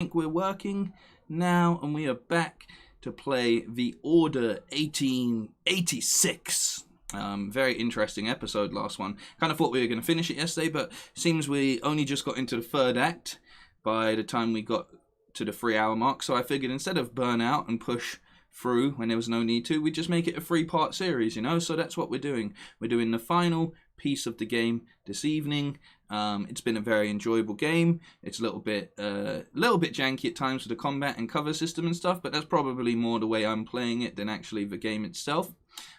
think we're working now, and we are back to play The Order 1886. Very interesting episode, last one. Kind of thought we were going to finish it yesterday, but seems we only just got into the third act by the time we got to the 3-hour mark. So I figured instead of burn out and push through when there was no need to, we just make it a 3-part series, you know? So that's what we're doing. We're doing the final piece of the game this evening. It's been a very enjoyable game. It's a little bit janky at times with the combat and cover system and stuff, but that's probably more the way I'm playing it than actually the game itself.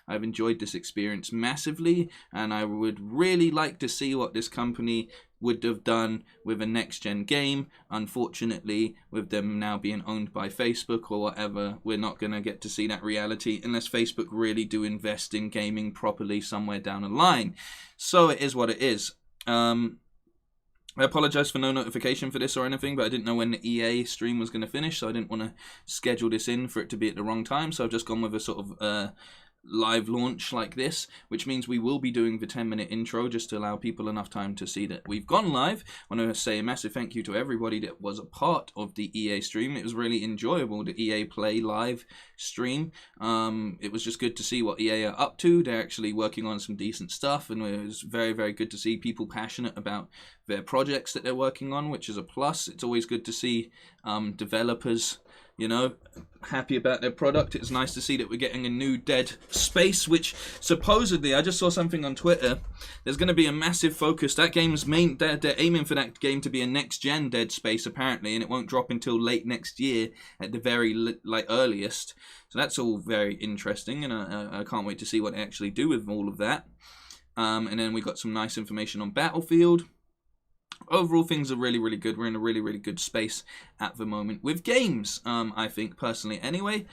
I've enjoyed this experience massively, and I would really like to see what this company would have done with a next-gen game. Unfortunately, with them now being owned by Facebook or whatever, we're not going to get to see that reality unless Facebook really do invest in gaming properly somewhere down the line. So it is what it is. I apologize for no notification for this or anything, but I didn't know when the EA stream was going to finish, so I didn't want to schedule this in for it to be at the wrong time, so I've just gone with a sort of live launch like this, which means we will be doing the 10-minute intro just to allow people enough time to see that we've gone live. I want to say a massive thank you to everybody that was a part of the EA stream. It was really enjoyable, the EA Play live stream. It was just good to see what EA are up to. They're actually working on some decent stuff, and it was very, very good to see people passionate about their projects that they're working on, which is a plus. It's always good to see developers, you know, happy about their product. It's nice to see that we're getting a new Dead Space, which supposedly, I just saw something on Twitter, there's going to be a massive focus. That game's they're aiming for that game to be a next-gen Dead Space, apparently, and it won't drop until late next year at the very, earliest. So that's all very interesting, and I can't wait to see what they actually do with all of that. And then we got some nice information on Battlefield. Overall, things are really, really good. We're in a really, really good space at the moment with games, I think, personally. Anyway,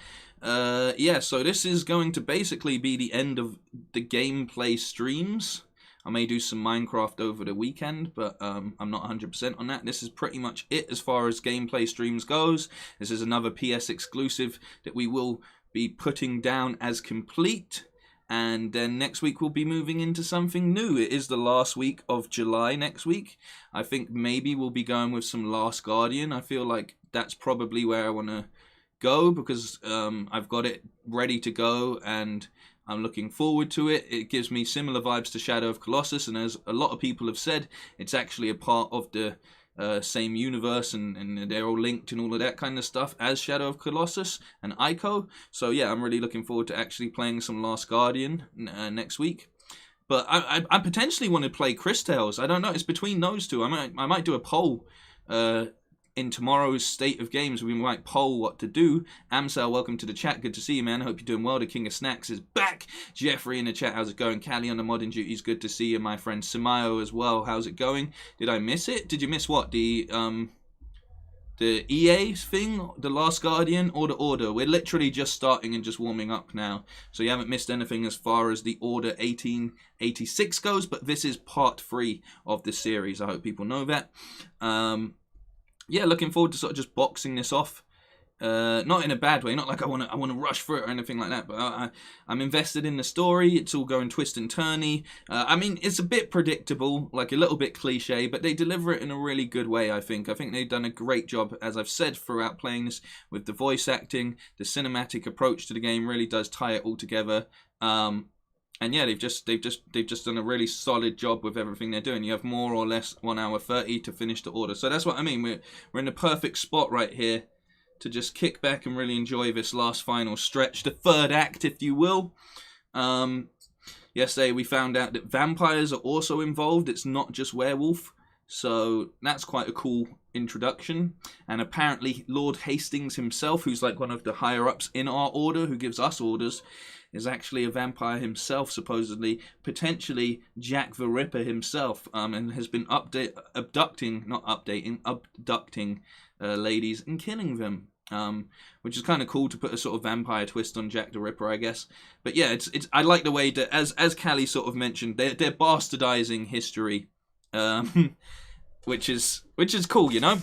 yeah, so this is going to basically be the end of the gameplay streams. I may do some Minecraft over the weekend, but I'm not 100% on that. This is pretty much it as far as gameplay streams goes. This is another PS exclusive that we will be putting down as complete. And then next week we'll be moving into something new. It is the last week of July next week. I think maybe we'll be going with some Last Guardian. I feel like that's probably where I want to go because I've got it ready to go and I'm looking forward to it. It gives me similar vibes to Shadow of Colossus, and as a lot of people have said, it's actually a part of the same universe, and they're all linked and all of that kind of stuff as Shadow of Colossus and Ico. So yeah, I'm really looking forward to actually playing some Last Guardian next week. But I potentially want to play Chris Tales. I don't know. It's between those two. I might do a poll in tomorrow's State of Games. We might poll what to do. Amsel, welcome to the chat. Good to see you, man. I hope you're doing well. The King of Snacks is back. Jeffrey in the chat. How's it going? Callie on the modding duties. Good to see you, my friend. Samayo as well. How's it going? Did I miss it? Did you miss what? The EA thing? The Last Guardian or the Order? We're literally just starting and just warming up now. So you haven't missed anything as far as the Order 1886 goes, but this is part 3 of the series. I hope people know that. Yeah, looking forward to sort of just boxing this off. Not in a bad way, not like I want to rush through it or anything like that, but I'm invested in the story. It's all going twist and turny. I mean, it's a bit predictable, like a little bit cliche, but they deliver it in a really good way, I think. I think they've done a great job, as I've said throughout playing this, with the voice acting. The cinematic approach to the game really does tie it all together. And yeah, they've just done a really solid job with everything they're doing. You have more or less 1 hour 30 to finish the Order. So that's what I mean. We're in the perfect spot right here to just kick back and really enjoy this last final stretch, the third act, if you will. Yesterday we found out that vampires are also involved. It's not just werewolf. So that's quite a cool introduction. And apparently Lord Hastings himself, who's like one of the higher ups in our order, who gives us orders, is actually a vampire himself, supposedly, potentially Jack the Ripper himself, and has been abducting ladies and killing them, which is kind of cool to put a sort of vampire twist on Jack the Ripper, I guess. But yeah, it's I like the way that, as Callie sort of mentioned, they're bastardizing history, which is cool, you know.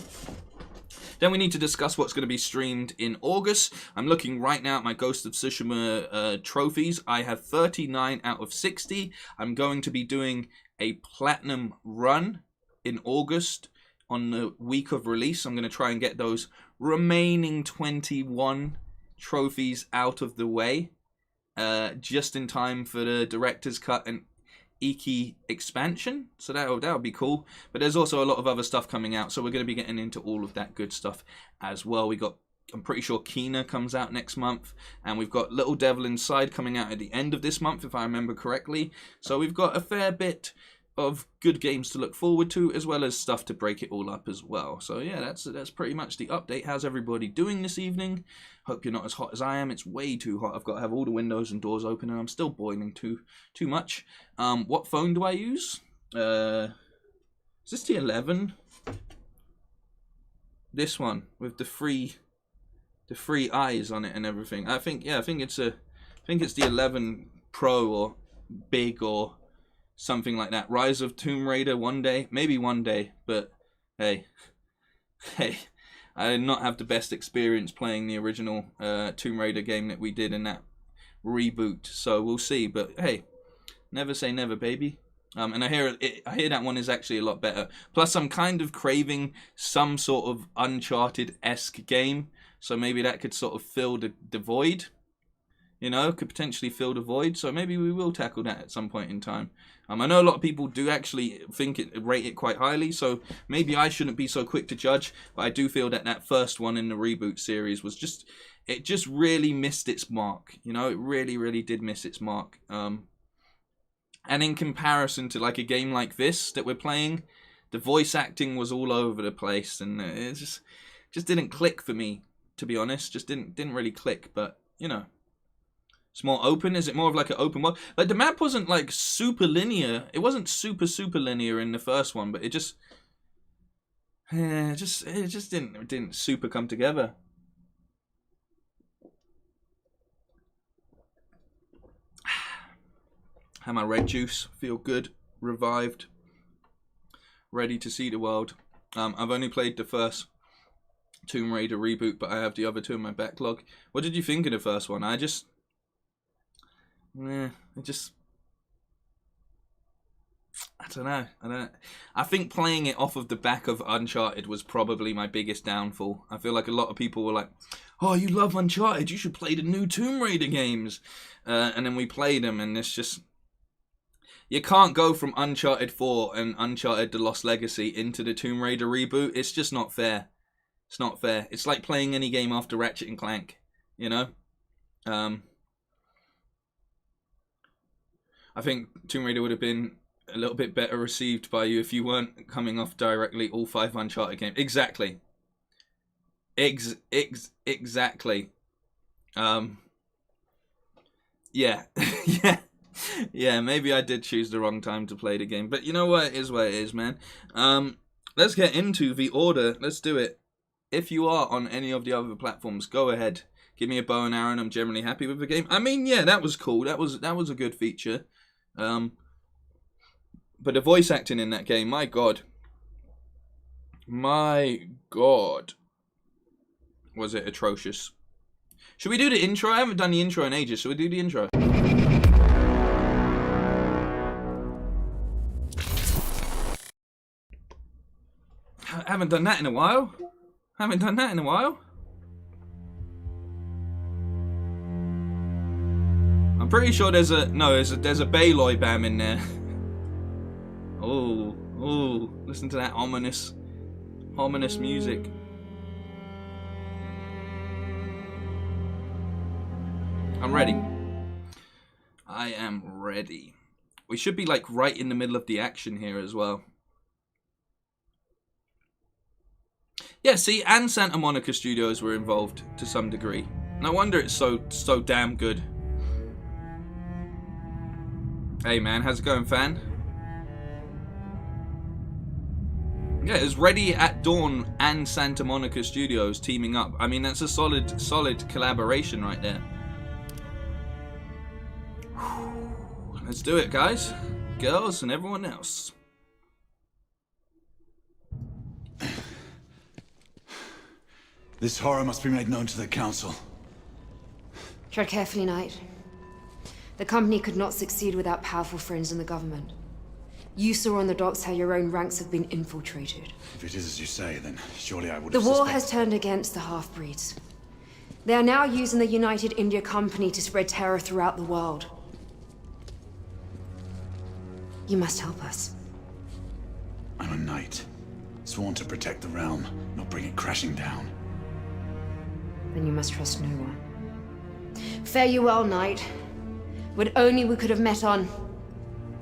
Then we need to discuss what's going to be streamed in August. I'm looking right now at my Ghost of Tsushima trophies. I have 39 out of 60. I'm going to be doing a platinum run in August on the week of release. I'm going to try and get those remaining 21 trophies out of the way, just in time for the director's cut and Iki expansion. So that'll be cool. But there's also a lot of other stuff coming out, so we're going to be getting into all of that good stuff as well. I'm pretty sure Kina comes out next month, and we've got Little Devil Inside coming out at the end of this month, if I remember correctly. So we've got a fair bit of good games to look forward to, as well as stuff to break it all up as well. So yeah, that's pretty much the update. How's everybody doing this evening? Hope you're not as hot as I am. It's way too hot. I've got to have all the windows and doors open, and I'm still boiling too much. What phone do I use? Is this the 11? This one with the free eyes on it and everything. I think it's the 11 Pro or Big or something like that. Rise of Tomb Raider one day, maybe one day, but hey, I did not have the best experience playing the original Tomb Raider game that we did in that reboot, so we'll see. But hey, never say never, baby. And I hear that one is actually a lot better. Plus, I'm kind of craving some sort of Uncharted-esque game, so maybe that could sort of fill the void. You know, could potentially fill the void. So maybe we will tackle that at some point in time. I know a lot of people do actually rate it quite highly, so maybe I shouldn't be so quick to judge. But I do feel that first one in the reboot series was just really missed its mark. You know, it really, really did miss its mark. And in comparison to like a game like this that we're playing, the voice acting was all over the place, and it just didn't click for me, to be honest. Just didn't really click. But you know, it's more open. Is it more of like an open world? Like the map wasn't like super linear. It wasn't super linear in the first one, but it just didn't super come together. Have my red juice, feel good, revived, ready to see the world. I've only played the first Tomb Raider reboot, but I have the other two in my backlog. What did you think of the first one? I don't know. I think playing it off of the back of Uncharted was probably my biggest downfall. I feel like a lot of people were like, "Oh, you love Uncharted, you should play the new Tomb Raider games." And then we played them, and it's just... You can't go from Uncharted 4 and Uncharted The Lost Legacy into the Tomb Raider reboot. It's just not fair. It's not fair. It's like playing any game after Ratchet and Clank, you know? I think Tomb Raider would have been a little bit better received by you if you weren't coming off directly all 5 Uncharted games. Exactly. Exactly. Yeah. Yeah. Yeah, maybe I did choose the wrong time to play the game. But you know what? It is, man. Let's get into the order. Let's do it. If you are on any of the other platforms, go ahead. Give me a bow and arrow, and I'm generally happy with the game. I mean, yeah, that was cool. That was a good feature. But the voice acting in that game, my God. My God. Was it atrocious. Should we do the intro? I haven't done the intro in ages. Should we do the intro? I haven't done that in a while. I'm pretty sure there's a Baloy Bam in there. Oh, listen to that ominous music. I'm ready. I am ready. We should be like right in the middle of the action here as well. Yeah, see, and Santa Monica Studios were involved to some degree. No wonder it's so damn good. Hey man, how's it going, fan? Yeah, it was Ready at Dawn and Santa Monica Studios teaming up. I mean, that's a solid collaboration right there. Let's do it, guys. Girls and everyone else. This horror must be made known to the Council. Tread carefully, Knight. The company could not succeed without powerful friends in the government. You saw on the docks how your own ranks have been infiltrated. If it is as you say, then surely I would The have war suspected. has turned against the half-breeds. They are now using the United India Company to spread terror throughout the world. You must help us. I'm a knight, sworn to protect the realm, not bring it crashing down. Then you must trust no one. Fare you well, knight. Would only we could have met on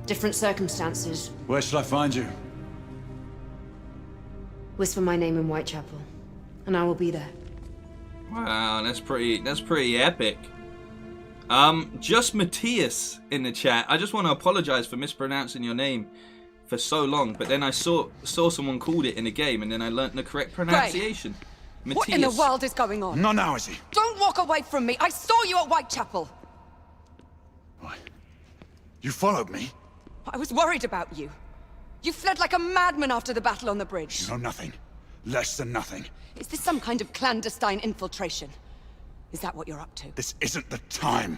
different circumstances. Where shall I find you? Whisper my name in Whitechapel, and I will be there. Wow, that's pretty epic. Just Matthias in the chat. I just want to apologize for mispronouncing your name for so long, but then I saw someone called it in a game, and then I learnt the correct pronunciation. Matthias. What in the world is going on? Not now, is he? Don't walk away from me. I saw you at Whitechapel. What? You followed me? I was worried about you. You fled like a madman after the battle on the bridge. You know nothing. Less than nothing. Is this some kind of clandestine infiltration? Is that what you're up to? This isn't the time.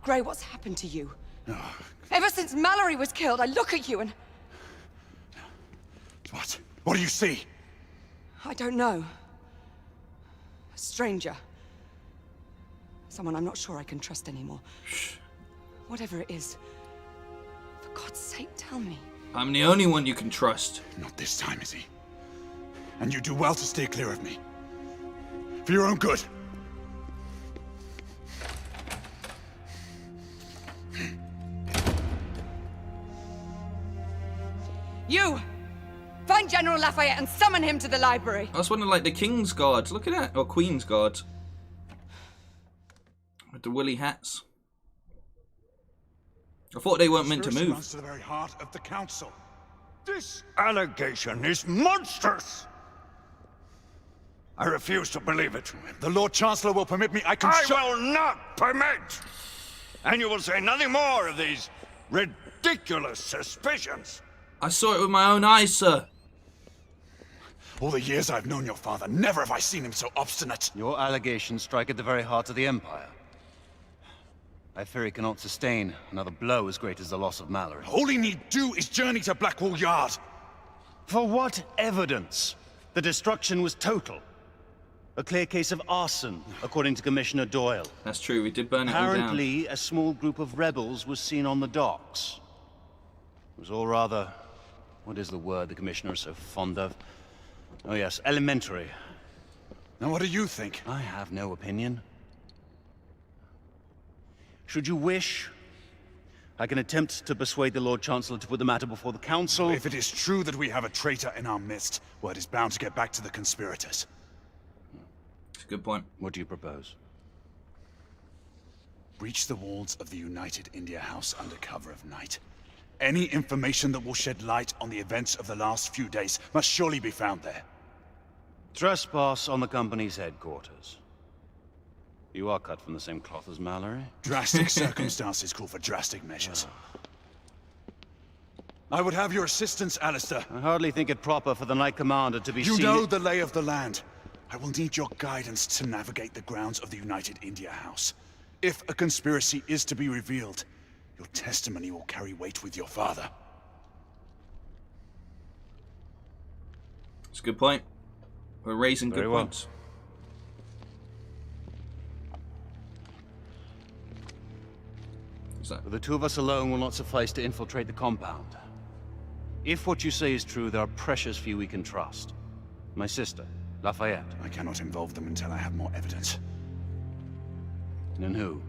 Grey, what's happened to you? Oh, Ever since Mallory was killed, I look at you and... what? What do you see? I don't know. A stranger. Someone I'm not sure I can trust anymore. Whatever it is, for God's sake, tell me. I'm the only one you can trust. Not this time, is he? And you do well to stay clear of me. For your own good. You! Find General Lafayette and summon him to the library. That's one of like the King's Guards. Look at that. Or Queen's Guards. With the woolly hats. I thought they weren't meant to Conspiracy move. runs to the very heart of the council. This allegation is monstrous! I refuse to believe it. The Lord Chancellor will permit me. I can I show. will not permit! And you will say nothing more of these ridiculous suspicions. I saw it with my own eyes, sir. All the years I've known your father, never have I seen him so obstinate. Your allegations strike at the very heart of the Empire. I fear he cannot sustain another blow as great as the loss of Mallory. All he need do is journey to Blackwall Yard. For what evidence? The destruction was total. A clear case of arson, according to Commissioner Doyle. That's true, we did burn it all down. Apparently, a small group of rebels was seen on the docks. It was all rather... what is the word the Commissioner is so fond of? Oh yes, elementary. Now what do you think? I have no opinion. Should you wish, I can attempt to persuade the Lord Chancellor to put the matter before the Council. If it is true that we have a traitor in our midst, word is bound to get back to the conspirators. That's a good point. What do you propose? Breach the walls of the United India House under cover of night. Any information that will shed light on the events of the last few days must surely be found there. Trespass on the company's headquarters. You are cut from the same cloth as Mallory. Drastic circumstances call for drastic measures. I would have your assistance, Alistair. I hardly think it proper for the Knight Commander to be You seen... know the lay of the land. I will need your guidance to navigate the grounds of the United India House. If a conspiracy is to be revealed, your testimony will carry weight with your father. It's a good point. We're raising Very good well. points. What's that? But the two of us alone will not suffice to infiltrate the compound. If what you say is true, there are precious few we can trust. My sister, Lafayette. I cannot involve them until I have more evidence. And who?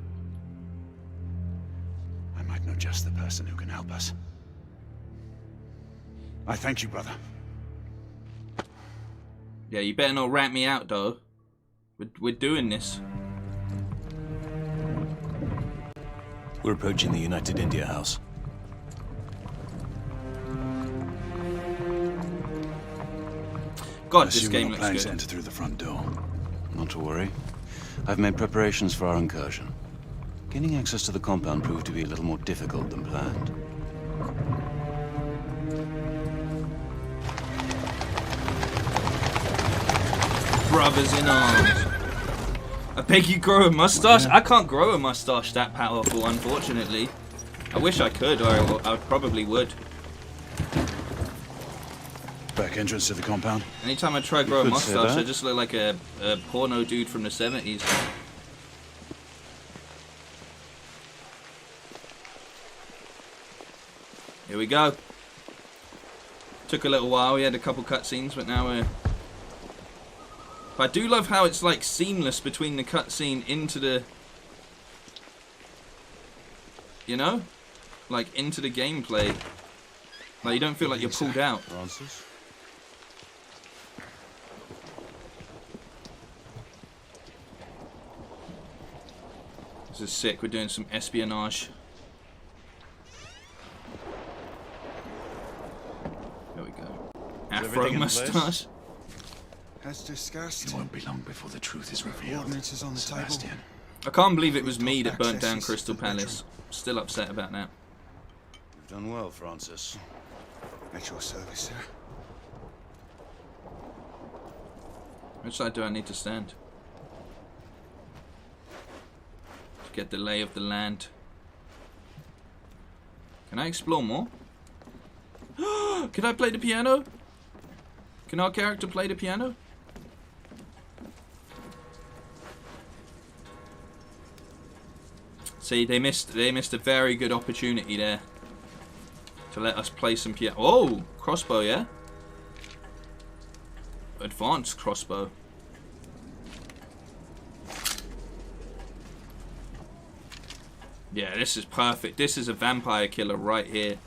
I might know just the person who can help us. I thank you, brother. Yeah, you better not rat me out, though. We're doing this. We're approaching the United India House. God, I this assume we're game not planning looks to good. enter through the front door. Not to worry. I've made preparations for our incursion. Gaining access to the compound proved to be a little more difficult than planned. Brothers in arms. I beg you grow a mustache? I can't grow a mustache that powerful, unfortunately. I wish I could, or I probably would. Back entrance to the compound. Anytime I try to grow a could say mustache, I that. just look like a porno dude from the 70s. Here we go. Took a little while. We had a couple cutscenes, but now we're... But I do love how it's like seamless between the cutscene into the... You know? Like into the gameplay. Like you don't feel like you're pulled out. Francis? This is sick. We're doing some espionage. There we go. Afro everything in place? mustache. As discussed, It won't be long before the truth is the revealed. ordnance is on the Sebastian. table. I can't believe it was me that burnt down Access Crystal to the bedroom. Palace. Still upset about that. You've done well, Francis. At your service, sir. Which side do I need to stand? To get the lay of the land. Can I explore more? Can I play the piano? Can our character play the piano? See, they missed a very good opportunity there to let us play some piano. Oh, crossbow, yeah? Advanced crossbow. Yeah, this is perfect. This is a vampire killer right here.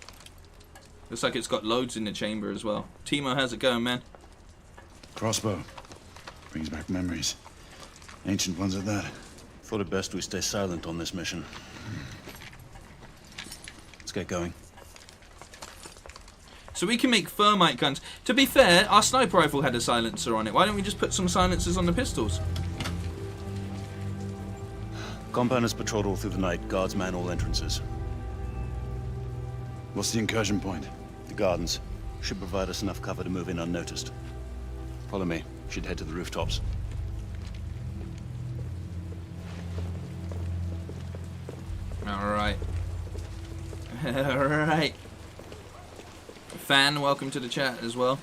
Looks like it's got loads in the chamber as well. Timo, how's it going, man? Crossbow. Brings back memories. Ancient ones at that. Thought it best we stay silent on this mission. Let's get going. So we can make thermite guns. To be fair, our sniper rifle had a silencer on it. Why don't we just put some silencers on the pistols? Compound is patrolled all through the night. Guards man all entrances. What's the incursion point? The gardens should provide us enough cover to move in unnoticed. Follow me. Should head to the rooftops. Alright. Alright. Fan, welcome to the chat as well.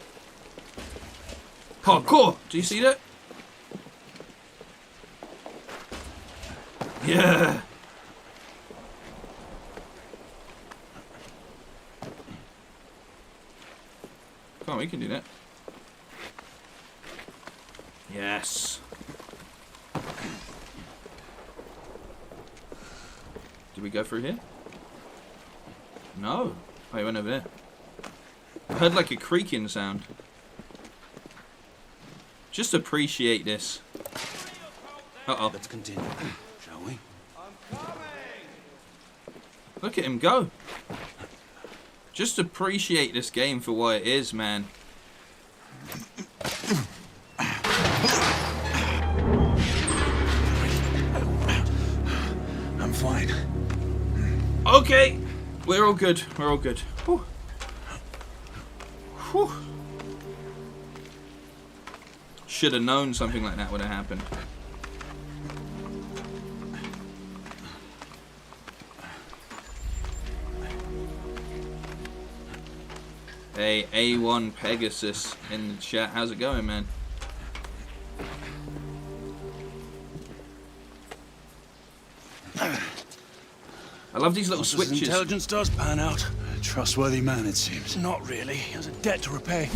Parkour! Do you see that? Yeah! Come on, we can do that. Yes. Did we go through here? No. Oh, he went over there. I heard like a creaking sound. Just appreciate this. Uh-oh. Let's continue, shall we? Look at him go. Just appreciate this game for what it is, man. I'm fine. Okay. We're all good. We're all good. Whew. Whew. Should have known something like that would have happened. Hey, A1 Pegasus in the chat. How's it going, man? I love these little Francis' switches. intelligence does pan out. A trustworthy man, it seems. Not really. He has a debt to repay.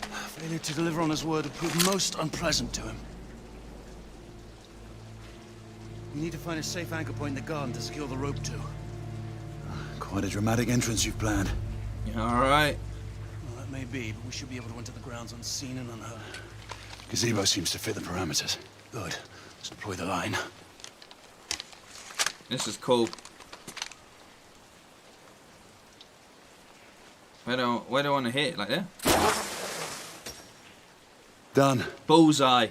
Failure to deliver on his word would prove most unpleasant to him. We need to find a safe anchor point in the garden to secure the rope to. Quite a dramatic entrance you've planned. Alright. Well, that may be, but we should be able to enter the grounds unseen and unheard. Gazebo seems to fit the parameters. Good. Let's deploy the line. This is cool. Where do I want to hit? Like there? Done. Bullseye.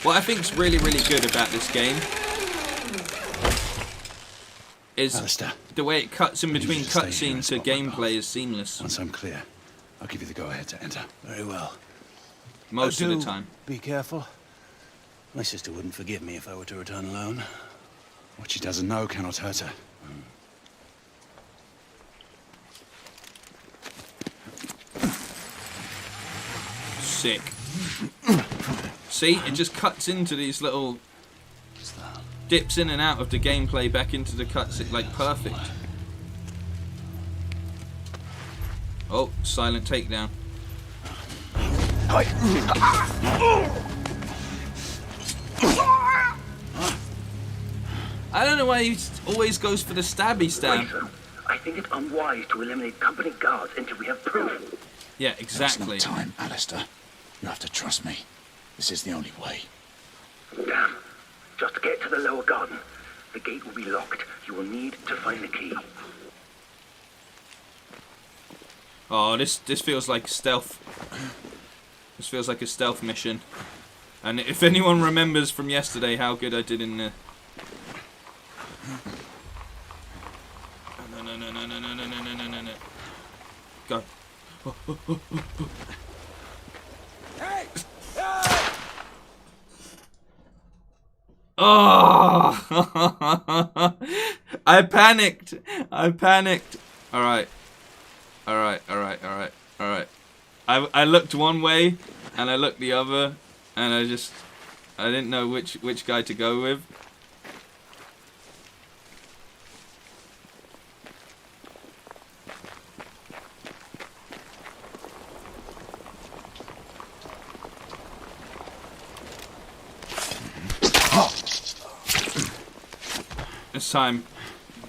What I think's really, really good about this game is Alistair, the way it cuts in I need between you to stay here cutscene and to spot my gameplay is seamless. once I'm clear, I'll give you the go-ahead to enter. Very well. Most of Do the time. Be careful. My sister wouldn't forgive me if I were to return alone. What she doesn't know cannot hurt her. Sick. See, it just cuts into these little... dips in and out of the gameplay back into the cuts, like perfect. Oh, silent takedown. I don't know why he always goes for the stabby stab. I think it unwise to eliminate company guards until we have proof. Yeah, exactly. There's no time, Alistair. You have to trust me. This is the only way. Damn. Just get to the lower garden. The gate will be locked. You will need to find the key. Oh, this feels like stealth. This feels like a stealth mission. And if anyone remembers from yesterday how good I did in the... No. Go. Oh! I panicked. Alright. I looked one way and I looked the other and I didn't know which guy to go with. This time,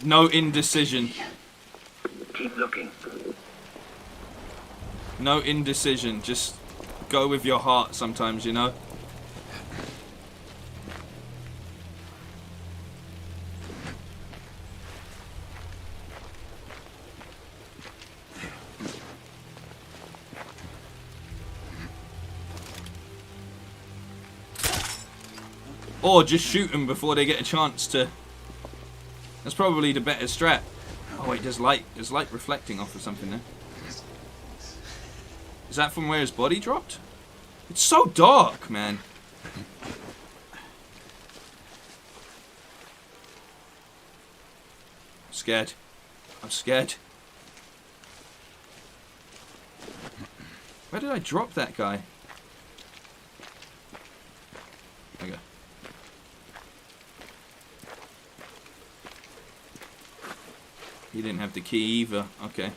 no indecision. Keep looking. No indecision, just go with your heart sometimes, you know? Or just shoot them before they get a chance to... That's probably the better strat. Oh wait, there's light reflecting off of something there. Is that from where his body dropped? It's so dark, man. Scared. I'm scared. Where did I drop that guy? There we go. He didn't have the key either. Okay.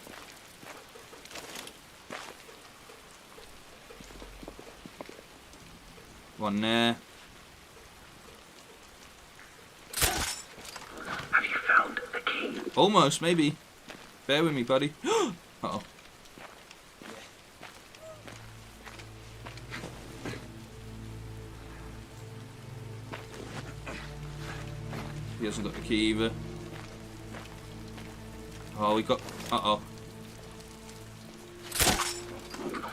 One there. Have you found the key? Almost, maybe. Bear with me, buddy. Uh-oh. He hasn't got the key either. Oh, we got... Uh-oh.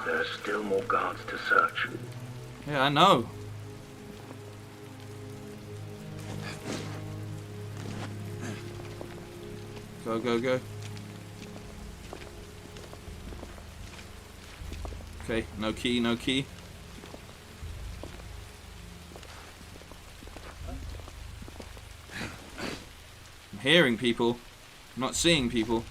There are still more guards to search. Yeah, I know. Go, go, go. Okay, no key, no key. I'm hearing people. I'm not seeing people.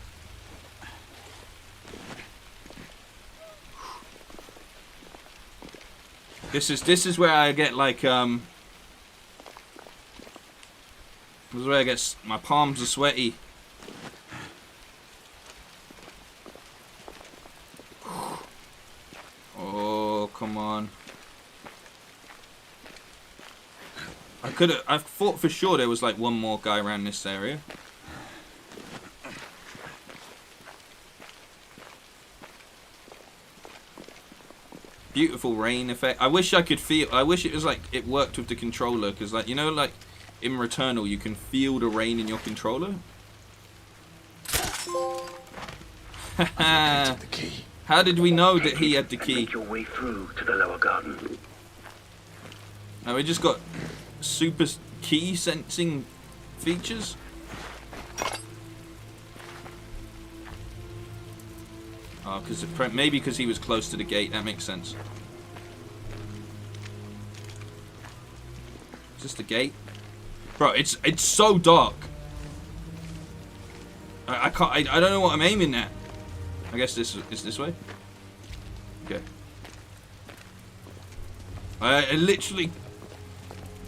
This is where I get like this is where I get my palms are sweaty. Oh, come on. I thought for sure there was like one more guy around this area. Beautiful rain effect. I wish I could feel. I wish it was like it worked with the controller, because like, you know, like in Returnal you can feel the rain in your controller. The key. How did we know that he had the key? Make your way through to the lower garden. Now we just got super key sensing features. Oh, because maybe because he was close to the gate. That makes sense. Is this the gate? Bro, it's so dark. I can't. I don't know what I'm aiming at. I guess this is this way. Okay. I literally...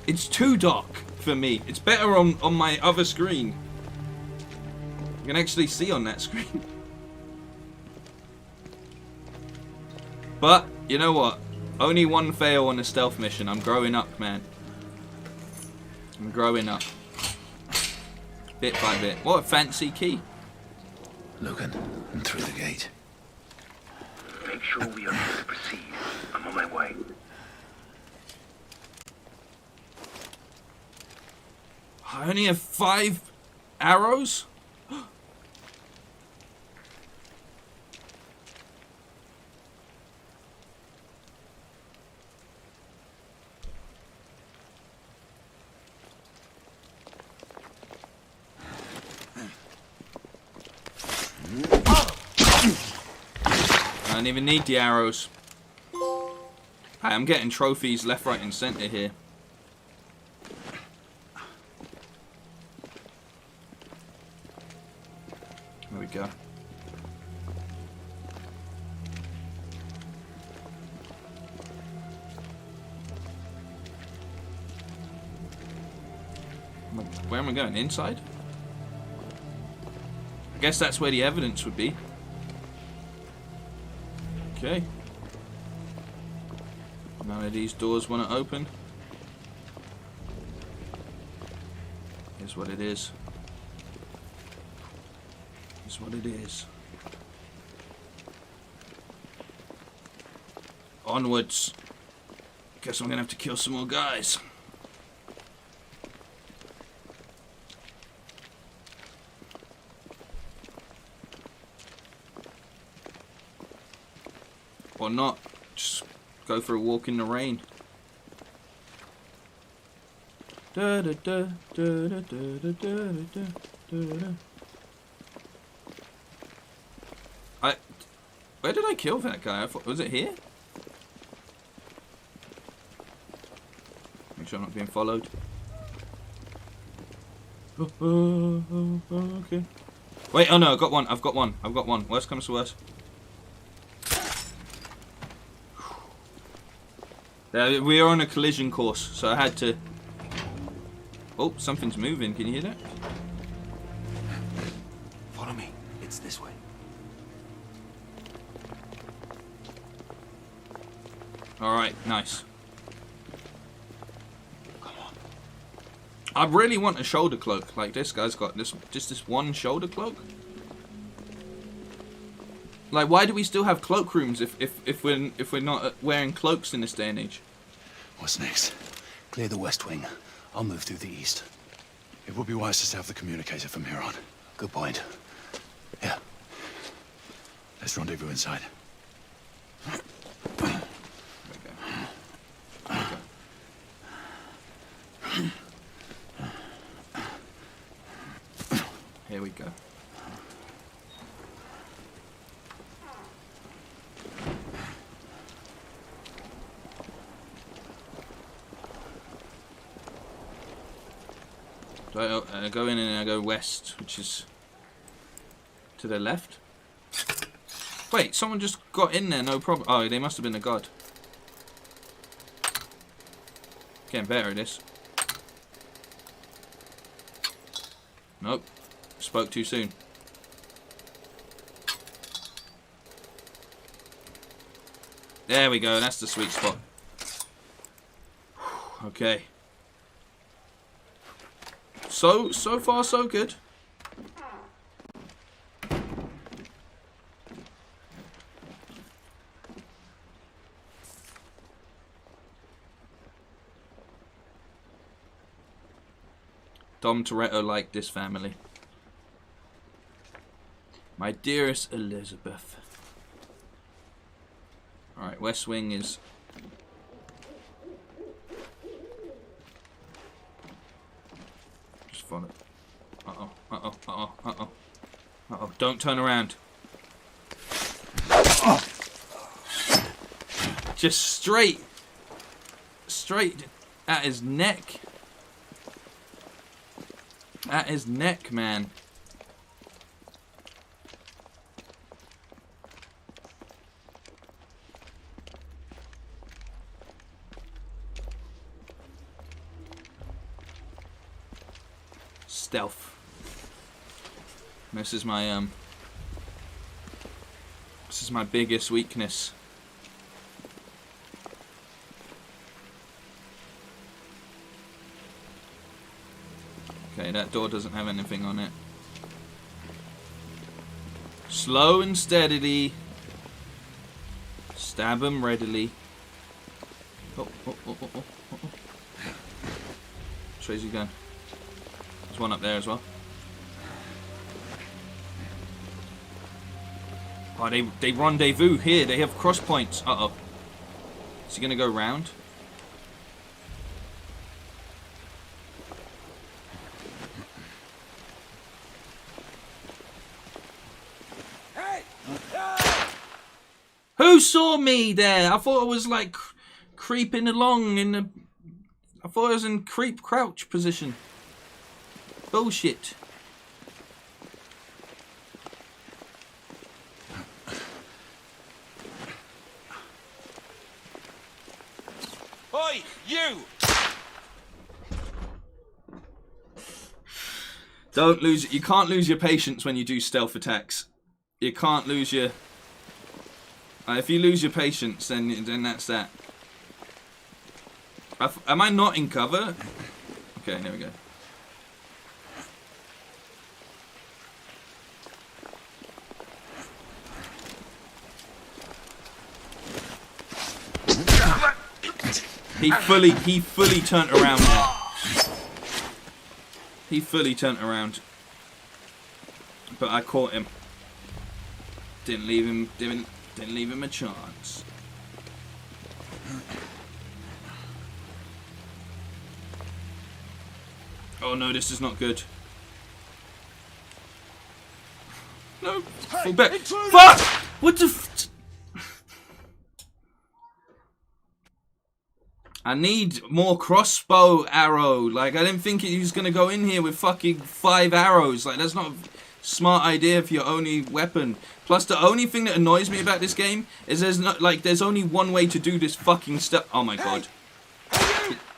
It's too dark for me. It's better on my other screen. You can actually see on that screen. But, you know what? Only one fail on a stealth mission. I'm growing up, man. I'm growing up. Bit by bit. What a fancy key. Logan, and through the gate. Make sure we are ready to proceed. I'm on my way. I only have 5 arrows? I don't even need the arrows. Hey, I'm getting trophies left, right, and center here. There we go. Where am I going? Inside? I guess that's where the evidence would be. Okay. None of these doors want to open. Here's what it is. Here's what it is. Onwards. Guess I'm gonna have to kill some more guys. Or not. Just go for a walk in the rain. Da, da, da, da, da, da, da, da, da. Where did I kill that guy? I thought, was it here? Make sure I'm not being followed. Okay. Wait, oh no, I've got one. I've got one. I've got one. Worst comes to worst. We are on a collision course, so I had to... Oh, something's moving. Can you hear that? Follow me. It's this way. Alright, nice. Come on. I really want a shoulder cloak. Like this guy's got this, just this one shoulder cloak. Like, why do we still have cloakrooms if we're not wearing cloaks in this day and age? What's next? Clear the west wing. I'll move through the east. It would be wise to have the communicator from here on. Good point. Yeah. Let's rendezvous inside. Here we go. So I go in and I go west, which is to the left. Wait, someone just got in there, no problem. Oh, they must have been a god. Getting better at this. Nope. Spoke too soon. There we go, that's the sweet spot. Okay. So far so good. Dom Toretto liked this family. My dearest Elizabeth. Alright, West Wing is... Just follow. Uh-oh, uh-oh, uh-oh, uh-oh. Uh-oh, don't turn around. Oh. Just straight at his neck. At his neck, man. Stealth. This is my biggest weakness. Okay, that door doesn't have anything on it. Slow and steadily. Stab them readily. Oh. Which way's he going? There's one up there as well. Oh, they rendezvous here. They have cross points. Uh-oh. Is he going to go round? Who saw me there? I thought I was like creeping along in the... I thought I was in creep crouch position. Bullshit. Oi, you! Don't lose... You can't lose your patience when you do stealth attacks. You can't lose your... if you lose your patience, then that's that. Am I not in cover? Okay, there we go. He fully turned around there. He fully turned around. But I caught him. Didn't leave him a chance. Oh no, this is not good. No, fall back. Fuck! What the I need more crossbow arrow. Like, I didn't think he was gonna go in here with fucking 5 arrows. Like, that's not a smart idea for your only weapon. Plus, the only thing that annoys me about this game is there's only one way to do this fucking stuff. Oh my god.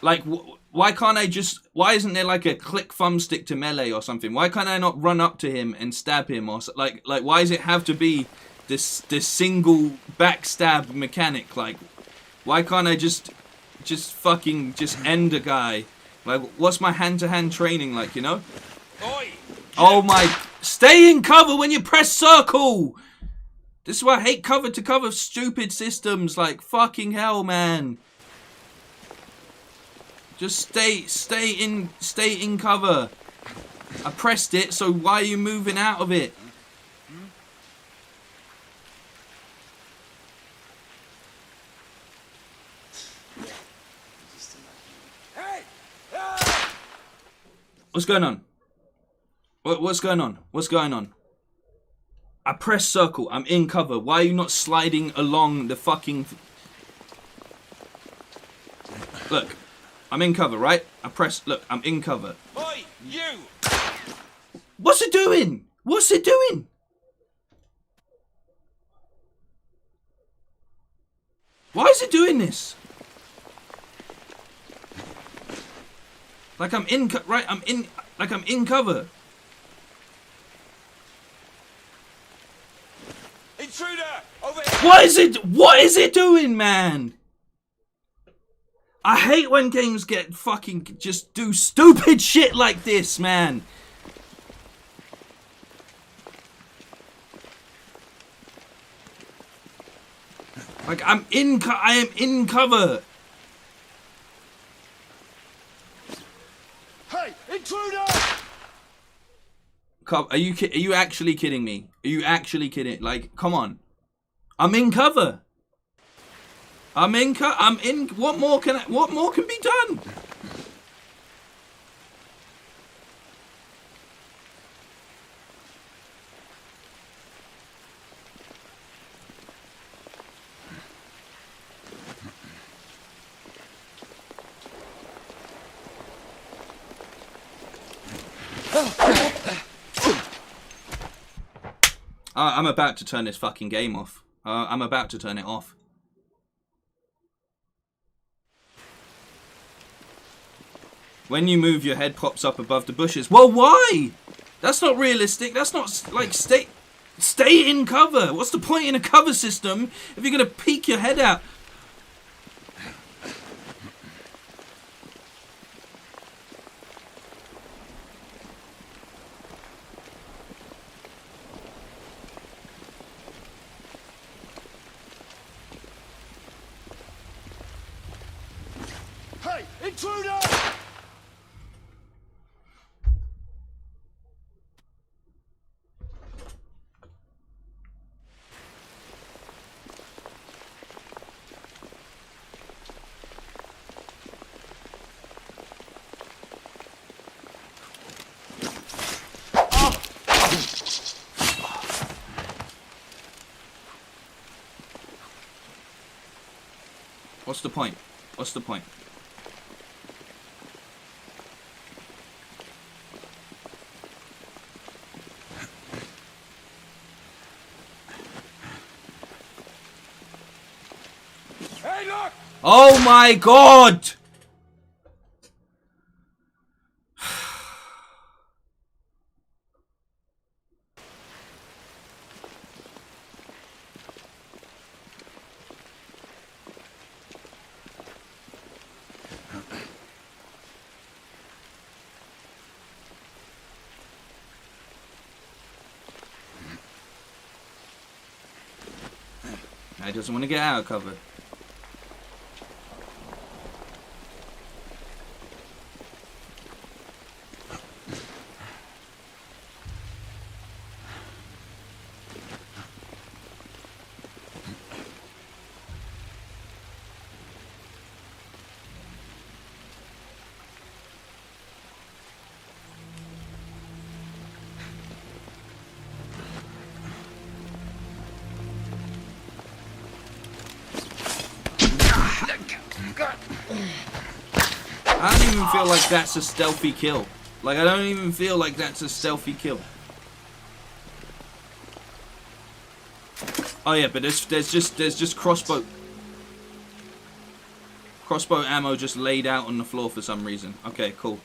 Like, why can't I just... Why isn't there like a click thumbstick to melee or something? Why can't I not run up to him and stab him? Or like why does it have to be this single backstab mechanic? Like, why can't I just end a guy? Like, what's my hand-to-hand training like, you know? Oi! Oh my... Stay in cover when you press circle! This is why I hate cover-to-cover stupid systems. Like, fucking hell, man. Just stay in cover. I pressed it, so why are you moving out of it? What's going on? What's going on? What's going on? I press circle. I'm in cover. Why are you not sliding along the fucking... Look. I'm in cover, right? I press... Look, I'm in cover. Oi, you! What's it doing? What's it doing? Why is it doing this? Like I'm in... Right, I'm in... Like I'm in cover. Intruder! Over here! What is it doing, man? I hate when games get fucking just do stupid shit like this, man. Like I am in cover. Hey, intruder! Are you actually kidding me? Are you actually kidding? Like, come on. I'm in cover. I'm in. What more can be done? I'm about to turn this fucking game off. I'm about to turn it off. When you move, your head pops up above the bushes. Well, why? That's not realistic. That's not, like, stay in cover. What's the point in a cover system if you're going to peek your head out? Hey, intruder! What's the point? What's the point? Hey, look! Oh my god! I doesn't want to get out of cover. I don't even feel like that's a stealthy kill. Like, I don't even feel like that's a stealthy kill. Oh yeah, but there's just crossbow ammo just laid out on the floor for some reason. Okay, cool.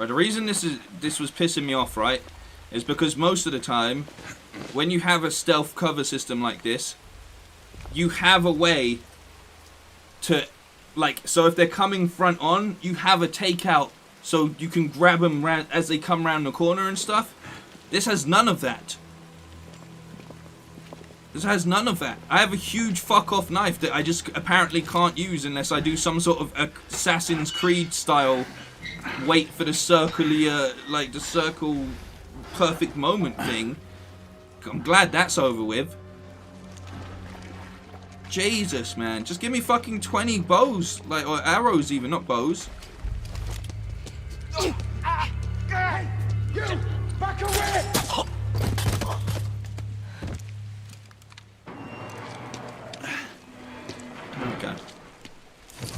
Right, the reason this was pissing me off, right, is because most of the time, when you have a stealth cover system like this, you have a way to, like, so if they're coming front on, you have a takeout, so you can grab them as they come around the corner and stuff. This has none of that. This has none of that. I have a huge fuck-off knife that I just apparently can't use unless I do some sort of Assassin's Creed style wait for the circular, like the circle perfect moment thing. I'm glad that's over with. Jesus, man. Just give me fucking 20 bows. Like, or arrows even, not bows. You! Back away! There we go.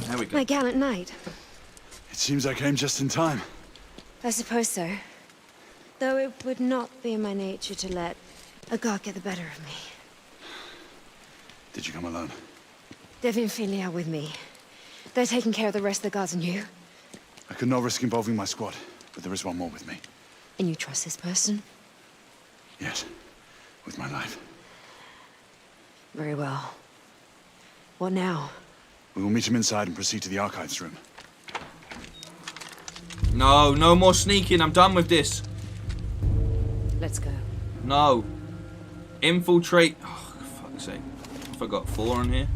There we go. My gallant knight. It seems I came just in time. I suppose so. Though it would not be in my nature to let a god get the better of me. Did you come alone? Devin and Finley are with me. They're taking care of the rest of the guards and you. I could not risk involving my squad, but there is one more with me. And you trust this person? Yes, with my life. Very well. What now? We will meet him inside and proceed to the archives room. No, no more sneaking. I'm done with this. Let's go. No. Infiltrate. Oh, for fuck's sake. I forgot 4 on here.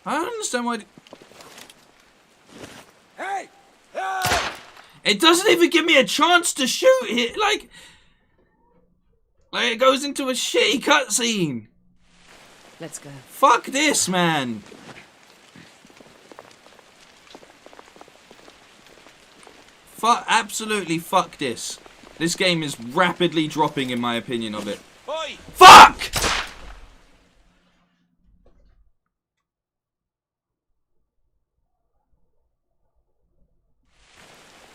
I don't understand why. Hey! Hey! It doesn't even give me a chance to shoot it. Like it goes into a shitty cutscene. Let's go. Fuck this, man. Absolutely fuck this. This game is rapidly dropping in my opinion of it. Oi! Fuck!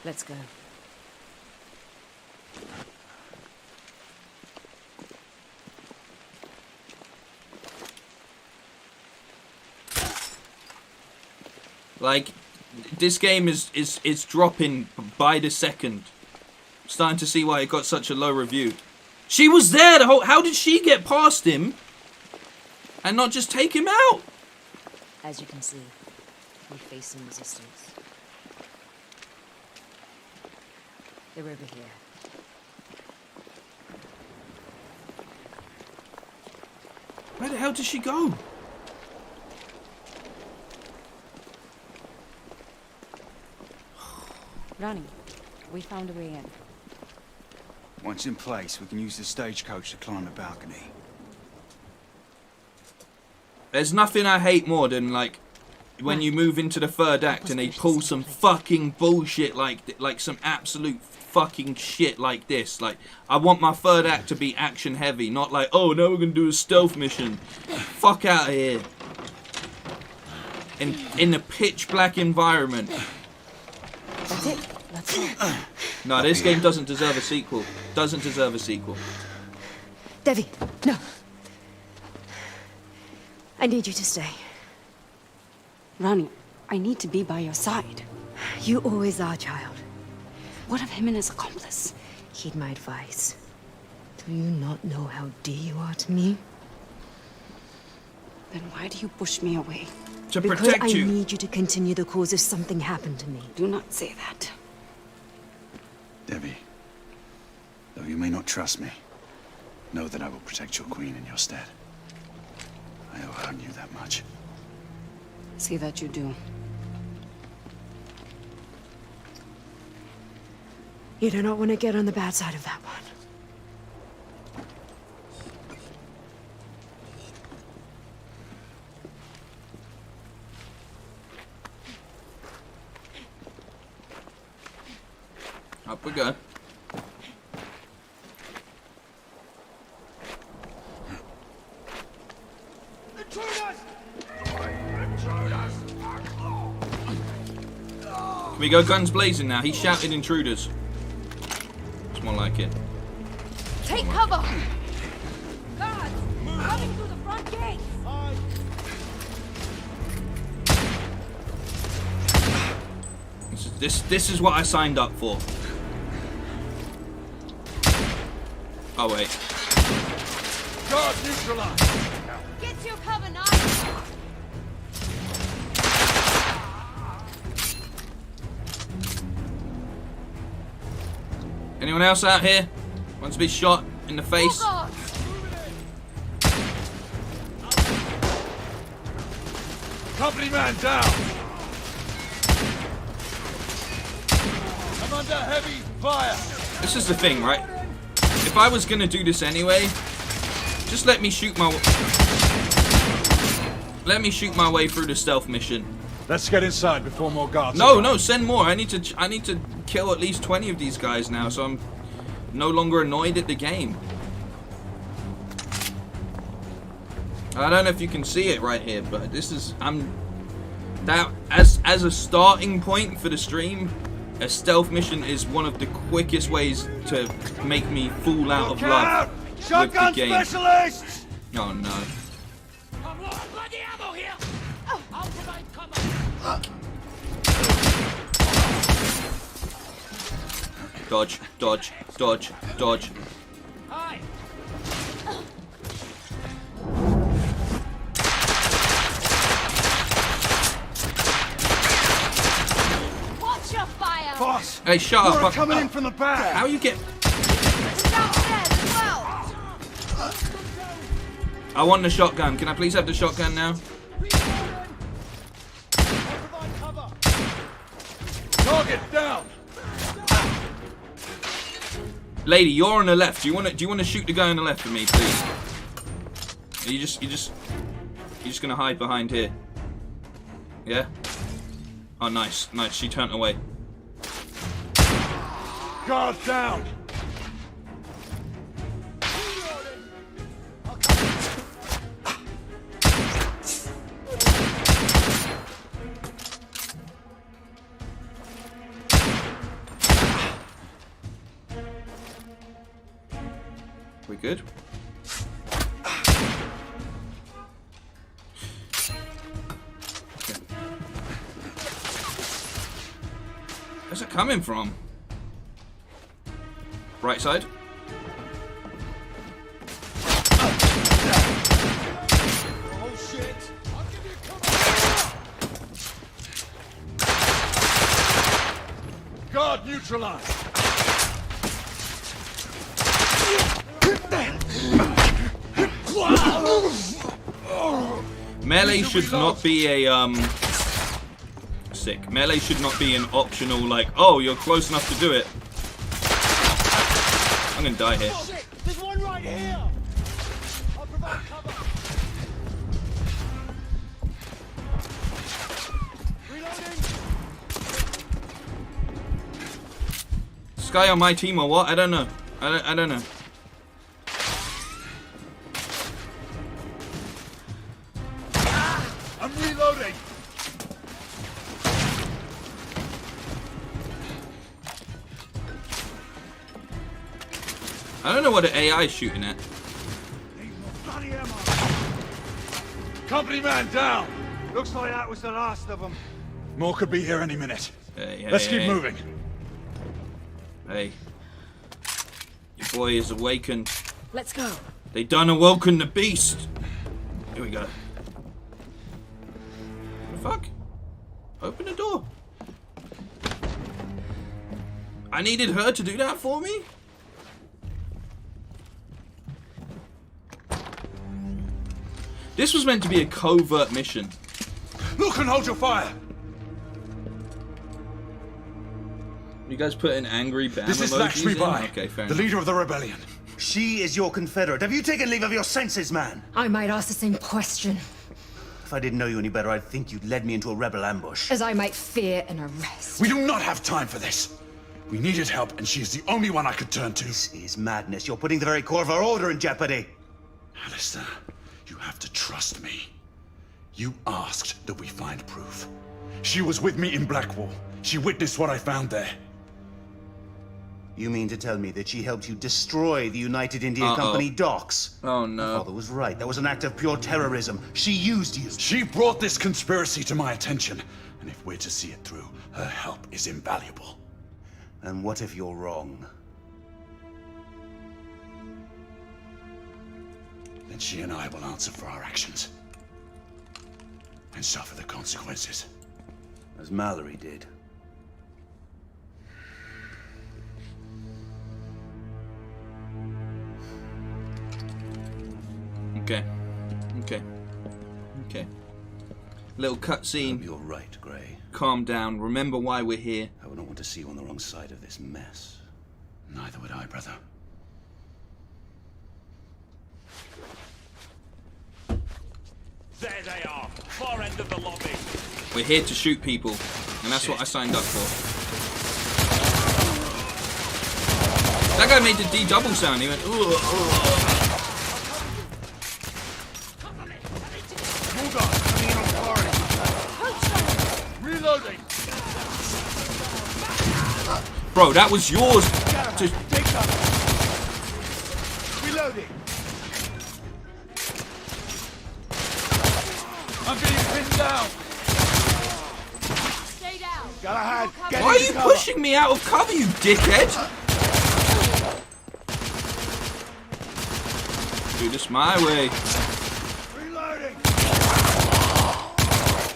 Let's go. Like, this game is dropping by the second. I'm starting to see why it got such a low review. She was there the whole... How did she get past him and not just take him out? As you can see, we face some resistance. They're over here. Where the hell did she go? Ronnie, we found a way in. Once in place, we can use the stagecoach to climb the balcony. There's nothing I hate more than, like, when you move into the third act and they pull some fucking bullshit like some absolute fucking shit like this. Like, I want my third act to be action heavy, not like, oh, now we're gonna do a stealth mission. Fuck out of here. In a pitch black environment. That's it. That's all. No, this game doesn't deserve a sequel. Doesn't deserve a sequel. Devi, no. I need you to stay. Ronnie, I need to be by your side. You always are, child. What of him and his accomplice? Heed my advice. Do you not know how dear you are to me? Then why do you push me away? To Because protect you. I need you to continue the cause if something happened to me. Do not say that. Debbie, though you may not trust me, know that I will protect your queen in your stead. I owe her you that much. See that you do. You do not want to get on the bad side of that one. Up we go. Can we go guns blazing now? He shouted intruders. It's more like it. Take cover! Guards! Coming through the front gate! This is what I signed up for. Oh wait. Guard neutralized! Get to your cover, Knight! Anyone else out here? Wants to be shot in the face? Oh, Company man down! I'm under heavy fire! This is the thing, right? If I was gonna do this anyway, just let me shoot my way through the stealth mission. Let's get inside before more guards No, arrive. no, send more. I need to kill at least 20 of these guys now, so I'm no longer annoyed at the game. I don't know if you can see it right here, but this is as a starting point for the stream, a stealth mission is one of the quickest ways to make me fall out of love with the game. Specialists! Oh no. Dodge, dodge, dodge, dodge. watch your fire! Boss! Hey, shut More up. coming in from the back! How you get... Downstairs as well! I want the shotgun. Can I please have the shotgun now? Target down! Lady, you're on the left. Do you want to shoot the guy on the left for me, please? Are you're just gonna hide behind here. Yeah? Oh, nice, nice. She turned away. Guard down! We good? Where's it coming from? Right side? Oh shit! I'll give you cover! Guard neutralized! Melee should not be a sick. Melee should not be an optional like, oh, you're close enough to do it. I'm gonna die here. Shit, there's one right here. I'll provide cover. Reloading. This guy on my team or what? I don't know. I don't know. I'm reloading! I don't know what the AI is shooting at. Bloody ammo! Company man down! Looks like that was the last of them. More could be here any minute. Hey, Let's keep hey. moving. Hey. Your boy is awakened. Let's go. They done awoken the beast. Here we go. What the fuck? Open the door. I needed her to do that for me? This was meant to be a covert mission. Look and hold your fire! You guys put in angry Bam This is emojis Lakshmi in? Bai, Okay, fair the enough. leader of the rebellion. She is your confederate. Have you taken leave of your senses, man? I might ask the same question, If I didn't know you any better, I'd think you'd led me into a rebel ambush. as I might fear an arrest. We do not have time for this. We needed help, and she is the only one I could turn to. This is madness. You're putting the very core of our order in jeopardy. Alistair, you have to trust me. You asked that we find proof. She was with me in Blackwall. She witnessed what I found there. You mean to tell me that she helped you destroy the United India Uh-oh. Company docks? Oh My no. father was right. That was an act of pure terrorism. She used you. She brought this conspiracy to my attention, and if we're to see it through, her help is invaluable. And what if you're wrong? Then she and I will answer for our actions. And suffer the consequences. As Mallory did. Okay. Okay. Okay. Little cutscene. You're right, Gray. Calm down. Remember why we're here. I wouldn't want to see you on the wrong side of this mess. Neither would I, brother. There they are, far end of the lobby. We're here to shoot people, and that's what I signed up for. That guy made the D double sound. He went, ooh, ooh. Bulldog coming in on priority. Reloading. Bro, that was yours. To... Take cover. Reloading. I'm getting pinned down. Stay down. Gotta hide. Get Why are into you cover. pushing me out of cover, you dickhead? Do this my way. Reloading.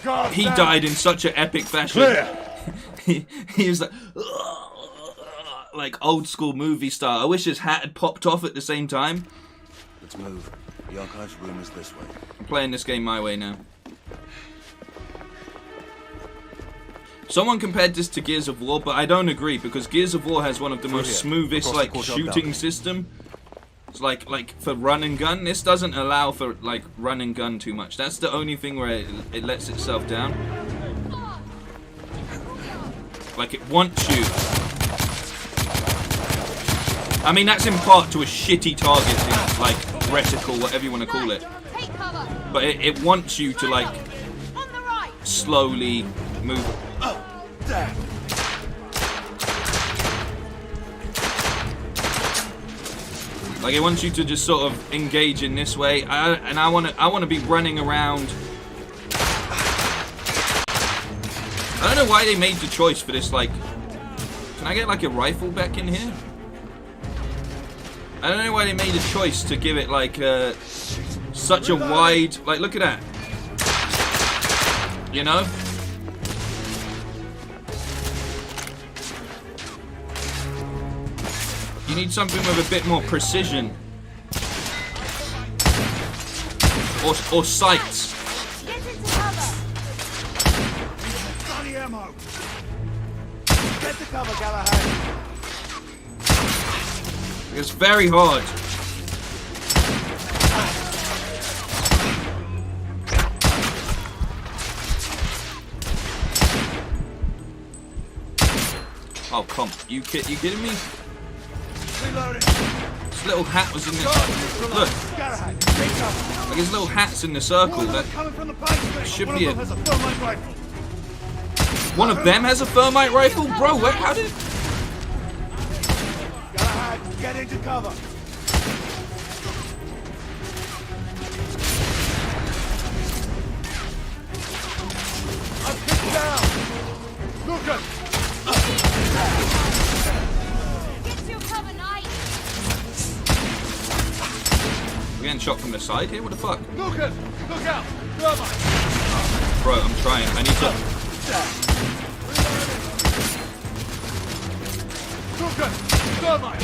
Guard He down. died in such an epic fashion. Clear. he was like old school movie star. I wish his hat had popped off at the same time. Let's move. The archives room is this way. I'm playing this game my way now. Someone compared this to Gears of War, but I don't agree because Gears of War has one of the most here, smoothest across the like courtyard shooting balcony. system. It's like for run and gun. This doesn't allow for like run and gun too much. That's the only thing where it lets itself down. Like it wants you. I mean, that's in part to a shitty targeting, like, reticle, whatever you want to call it. But it wants you to, like, slowly move. Like, it wants you to just sort of engage in this way. And I want to be running around. I don't know why they made the choice for this, like... Can I get, like, a rifle back in here? I don't know why they made a choice to give it, like, such a wide... Like, look at that. You know? You need something with a bit more precision. Or sight. Get the cover, Galahad. It's very hard. Oh, come. You kidding me? His little hat was in the... Look. Like his little hat's in the circle. That should be it. One of them has a thermite rifle? Bro, wait, how did... Galahad, get into cover. I'm pinned down. Lucas! Get to your cover, knight. We're getting shot from the side here? What the fuck? Lucas, look out! Thermite! Bro, I'm trying. I need to... Lucas, thermite!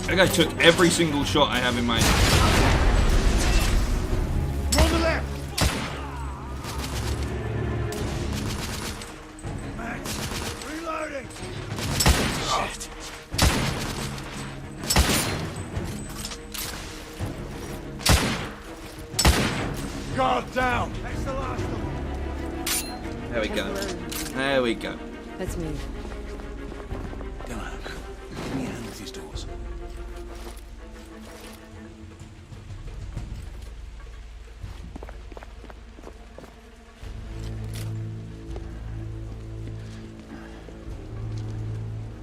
That guy took every single shot I have in my... You're on the left! Max, reloading! Shit. Guard down! That's the last of them. There we go. There we go. Let's move. Come on. Give me a hand with these doors.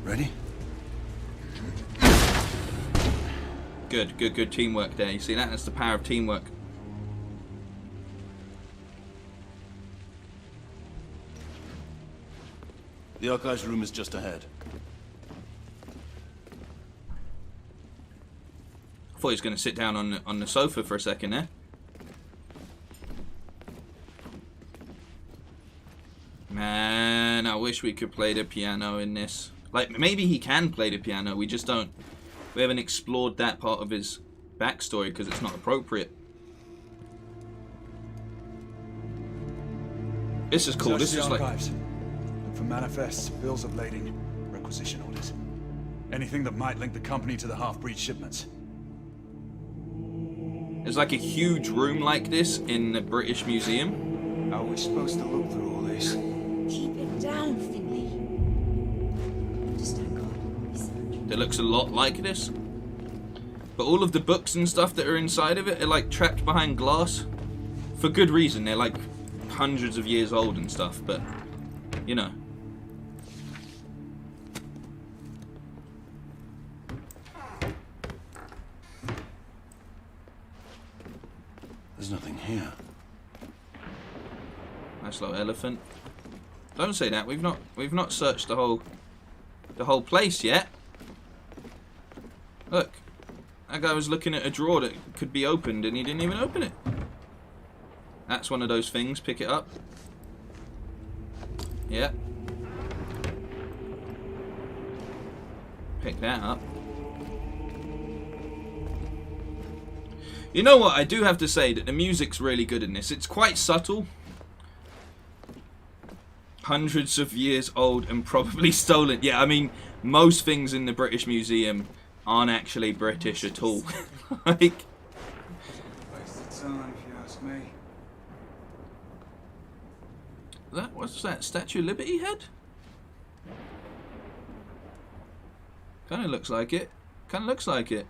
Ready? Good teamwork there. You see that? That's the power of teamwork. The archives room is just ahead. I thought he was going to sit down on the sofa for a second there. Man, I wish we could play the piano in this. Like, maybe he can play the piano. We just don't. We haven't explored that part of his backstory because it's not appropriate. This is cool. This is like... Look for manifests, bills of lading, requisition orders. Anything that might link the company to the half-breed shipments. There's like a huge room like this in the British Museum. How are we supposed to look through all this? Keep it down, Finley. Understand God. Research. That looks a lot like this. But all of the books and stuff that are inside of it are like trapped behind glass. For good reason. They're like hundreds of years old and stuff, but you know. There's nothing here. Nice little elephant. Don't say that. We've not searched the whole place yet. Look. That guy was looking at a drawer that could be opened and he didn't even open it. That's one of those things. Pick it up. Yeah. Pick that up. You know what? I do have to say that the music's really good in this. It's quite subtle. Hundreds of years old and probably stolen. Yeah, I mean, most things in the British Museum aren't actually British at all. Like... Waste of time, if you ask me. What's that? Statue of Liberty head? Kind of looks like it. Kind of looks like it.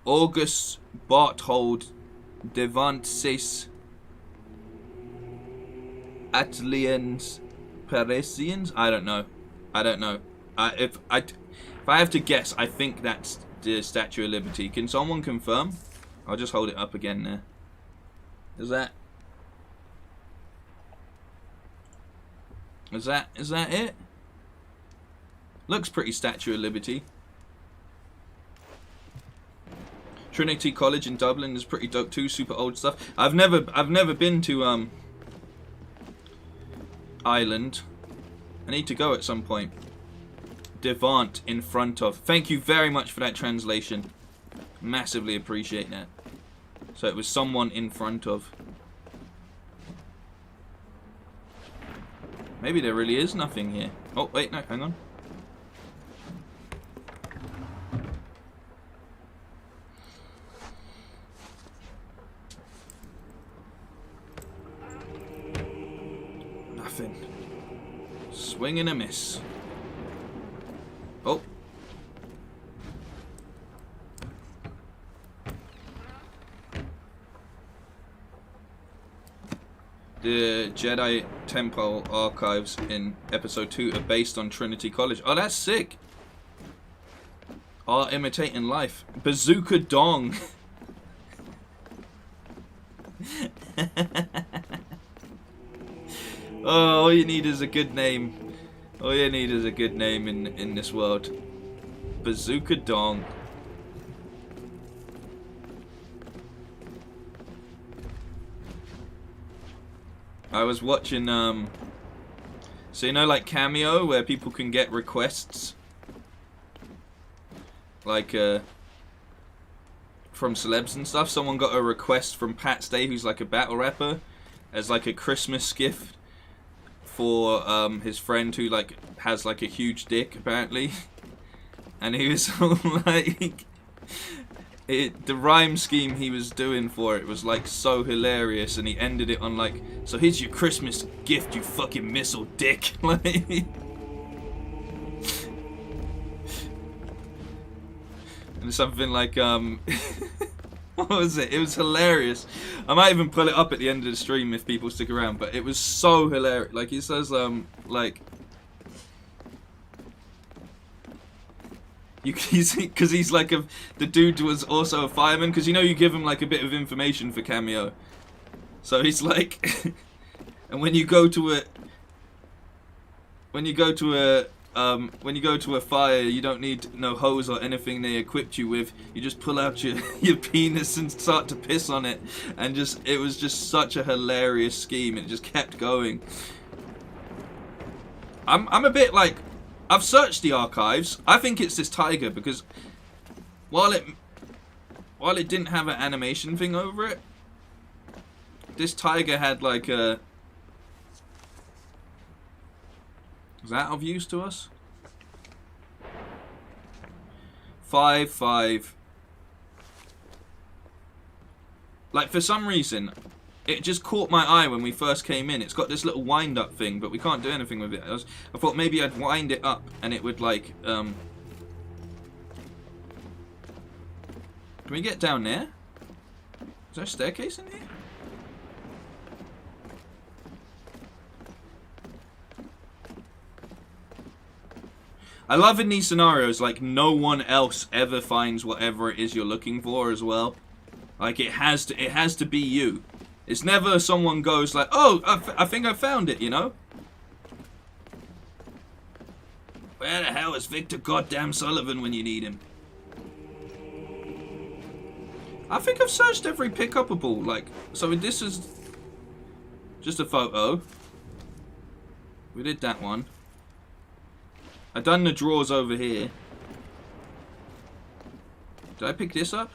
August Barthold Devances Atlians Parisians? I don't know. If I have to guess, I think that's the Statue of Liberty. Can someone confirm? I'll just hold it up again there. Is that it? Looks pretty Statue of Liberty. Trinity College in Dublin is pretty dope too. Super old stuff. I've never been to Ireland. I need to go at some point. Devant in front of. Thank you very much for that translation. Massively appreciate that. So it was someone in front of. Maybe there really is nothing here. Oh, wait, no, hang on. Nothing. Swing and a miss. Oh. The Jedi Temple archives in Episode 2 are based on Trinity College. Oh, that's sick. Art imitating life. Bazooka Dong. Oh, all you need is a good name. All you need is a good name in this world. Bazooka Dong. I was watching, so you know, like Cameo, where people can get requests, like, from celebs and stuff. Someone got a request from Pat Stay, who's like a battle rapper, as like a Christmas gift for his friend who like has like a huge dick apparently, and he was like, the rhyme scheme he was doing for it was like so hilarious, and he ended it on like, so here's your Christmas gift, you fucking missile dick. Like, and something like what was it? It was hilarious. I might even pull it up at the end of the stream if people stick around, but it was so hilarious. Like, he says like, because he's like the dude was also a fireman, because you know you give him like a bit of information for Cameo, so he's like and when you go to a fire, you don't need no hose or anything they equipped you with. You just pull out your penis and start to piss on it, and it was just such a hilarious scheme. It just kept going. I'm a bit like, I've searched the archives. I think it's this tiger, because while it didn't have an animation thing over it, this tiger had like a. Is that of use to us? 5-5. Like, for some reason, it just caught my eye when we first came in. It's got this little wind-up thing, but we can't do anything with it. I thought maybe I'd wind it up and it would, like, Can we get down there? Is there a staircase in here? I love in these scenarios, like, no one else ever finds whatever it is you're looking for as well. Like, it has to be you. It's never someone goes like, oh, I think I found it, you know? Where the hell is Victor goddamn Sullivan when you need him? I think I've searched every pick-upable, like, so this is just a photo. We did that one. I done the drawers over here. Did I pick this up?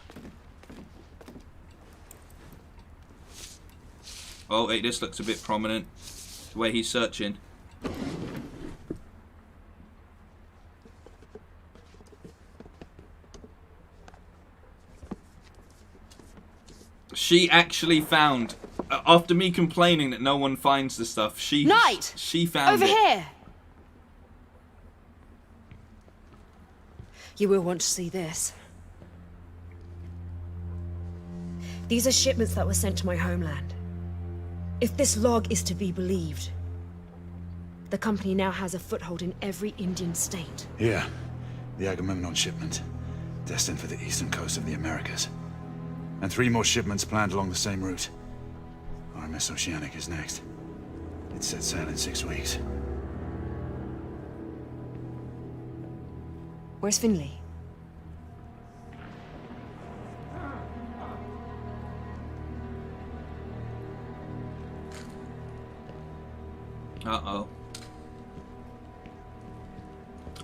Oh wait, this looks a bit prominent. The way he's searching. She actually found, after me complaining that no one finds the stuff, she found over it. here. You will want to see this. These are shipments that were sent to my homeland. If this log is to be believed, the company now has a foothold in every Indian state. Here, the Agamemnon shipment, destined for the eastern coast of the Americas. And 3 more shipments planned along the same route. RMS Oceanic is next. It set sail in 6 weeks. Where's Finley? Uh-oh.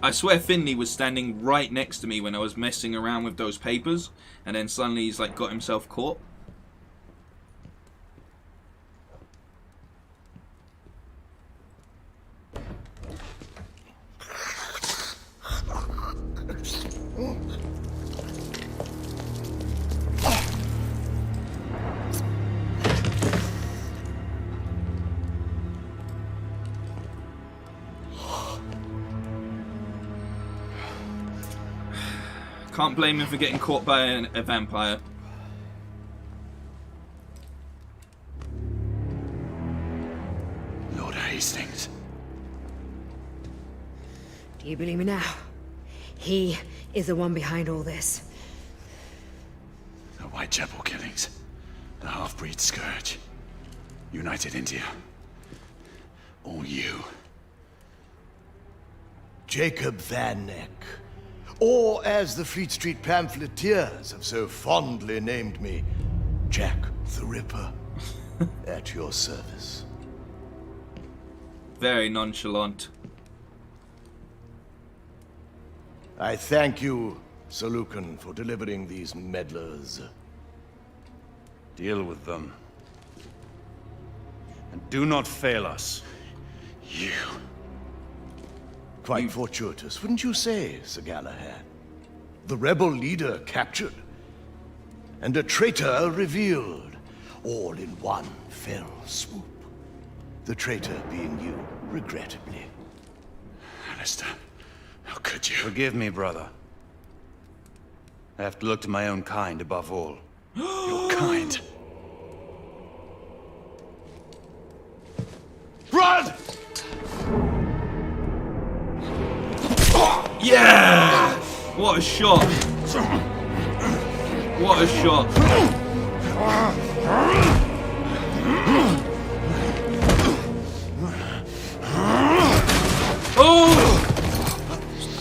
I swear Finley was standing right next to me when I was messing around with those papers, and then suddenly he's like got himself caught. Can't blame him for getting caught by a vampire. Lord Hastings. Do you believe me now? He is the one behind all this. The Whitechapel killings. The half-breed scourge. United India. All you. Jacob Van Neck. Or, as the Fleet Street pamphleteers have so fondly named me, Jack the Ripper. At your service. Very nonchalant. I thank you, Sir Lucan, for delivering these meddlers. Deal with them. And do not fail us. You. Quite fortuitous, wouldn't you say, Sir Galahad? The rebel leader captured, and a traitor revealed, all in one fell swoop. The traitor being you, regrettably. Alistair, how could you? Forgive me, brother. I have to look to my own kind above all. Your kind? Run! Yeah! What a shot! What a shot! Oh!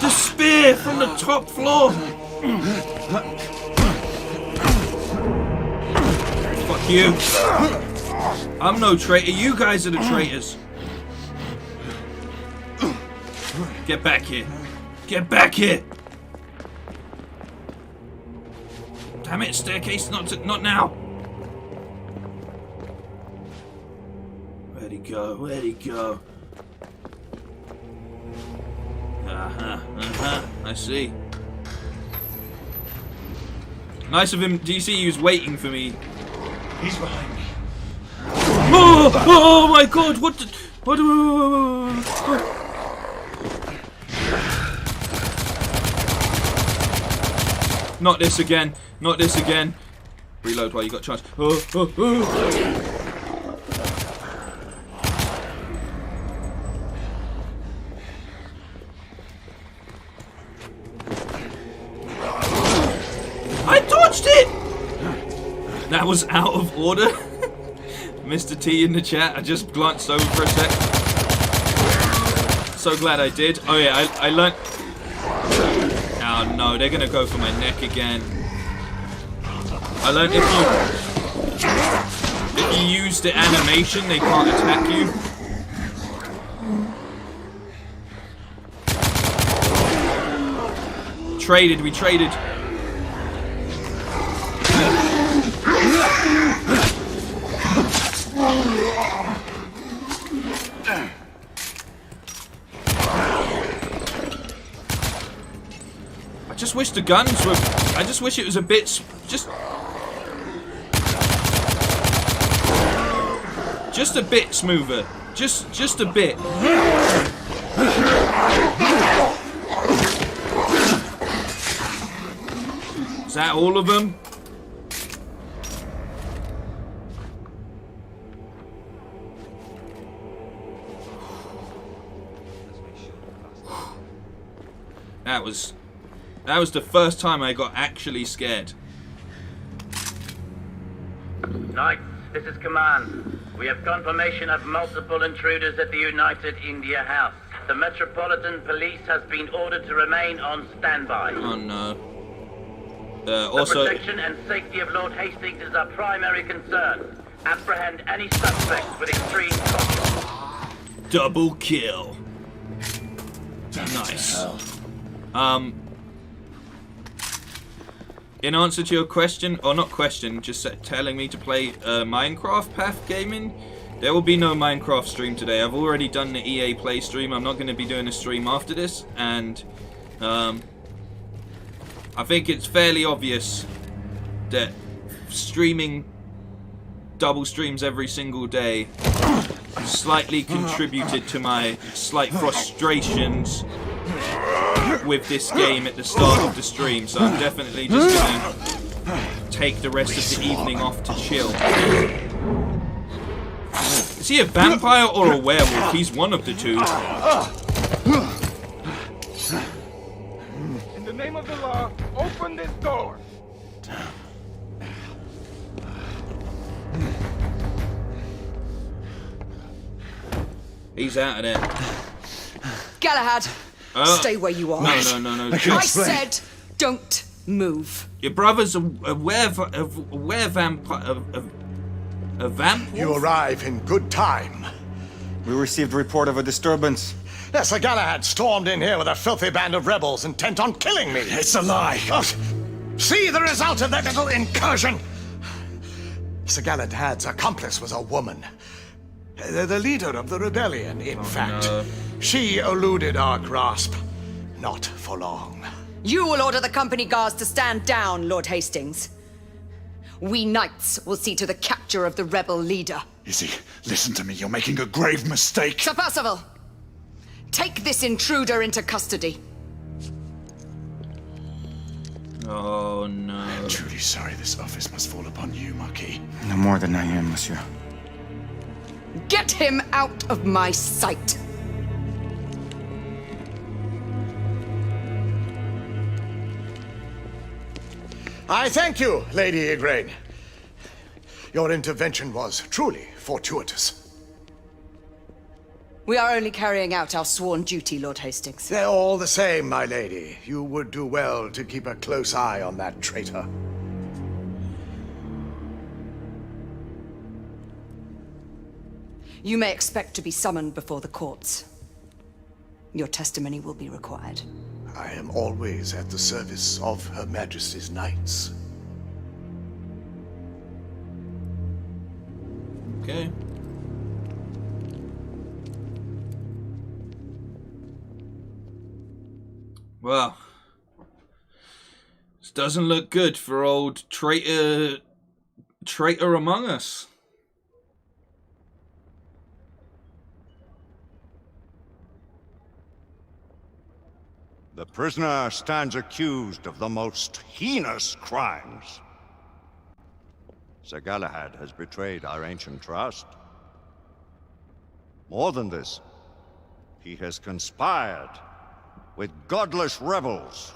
The spear from the top floor! Fuck you! I'm no traitor, you guys are the traitors! Get back here! Get back here! Damn it, staircase, not now! Where'd he go? Where'd he go? I see. Nice of him. Do you see he was waiting for me? He's behind me. Oh my god, what the... What... Not this again. Not this again. Reload while you got a chance. I dodged it! That was out of order. Mr. T in the chat. I just glanced over for a sec. So glad I did. Oh yeah, I learned... Oh no, they're gonna go for my neck again. I learned if you use the animation, they can't attack you. Traded, we traded. I just wish the guns were... I just wish it was a bit... Just a bit smoother. Just a bit. Is that all of them? That was the first time I got actually scared. Knights, this is command. We have confirmation of multiple intruders at the United India House. The Metropolitan Police has been ordered to remain on standby. Oh no. The protection and safety of Lord Hastings is our primary concern. Apprehend any suspects with extreme caution. Double kill. Nice. In answer to your question, or not question, just telling me to play Minecraft Path Gaming, there will be no Minecraft stream today. I've already done the EA Play stream. I'm not going to be doing a stream after this, and I think it's fairly obvious that streaming double streams every single day slightly contributed to my slight frustrations with this game at the start of the stream, so I'm definitely just gonna take the rest of the evening off to chill. Is he a vampire or a werewolf? He's one of the two. In the name of the law, open this door. He's out of there. Galahad, stay where you are. No. I said, don't move. Your brother's a vampire. A vamp? You arrive in good time. We received a report of a disturbance. Yes, Sir Galahad stormed in here with a filthy band of rebels intent on killing me. It's a lie. Oh, see the result of that little incursion. Sir Galahad's accomplice was a woman. The leader of the rebellion, in fact. No. She eluded our grasp. Not for long. You will order the company guards to stand down, Lord Hastings. We knights will see to the capture of the rebel leader. Izzy, listen to me. You're making a grave mistake. Sir Percival, take this intruder into custody. Oh no. I'm truly sorry this office must fall upon you, Marquis. No more than I am, monsieur. Get him out of my sight. I thank you, Lady Igraine. Your intervention was truly fortuitous. We are only carrying out our sworn duty, Lord Hastings. They're all the same, my lady. You would do well to keep a close eye on that traitor. You may expect to be summoned before the courts. Your testimony will be required. I am always at the service of Her Majesty's knights. Okay. Well, this doesn't look good for old traitor among us. The prisoner stands accused of the most heinous crimes. Sir Galahad has betrayed our ancient trust. More than this, he has conspired with godless rebels.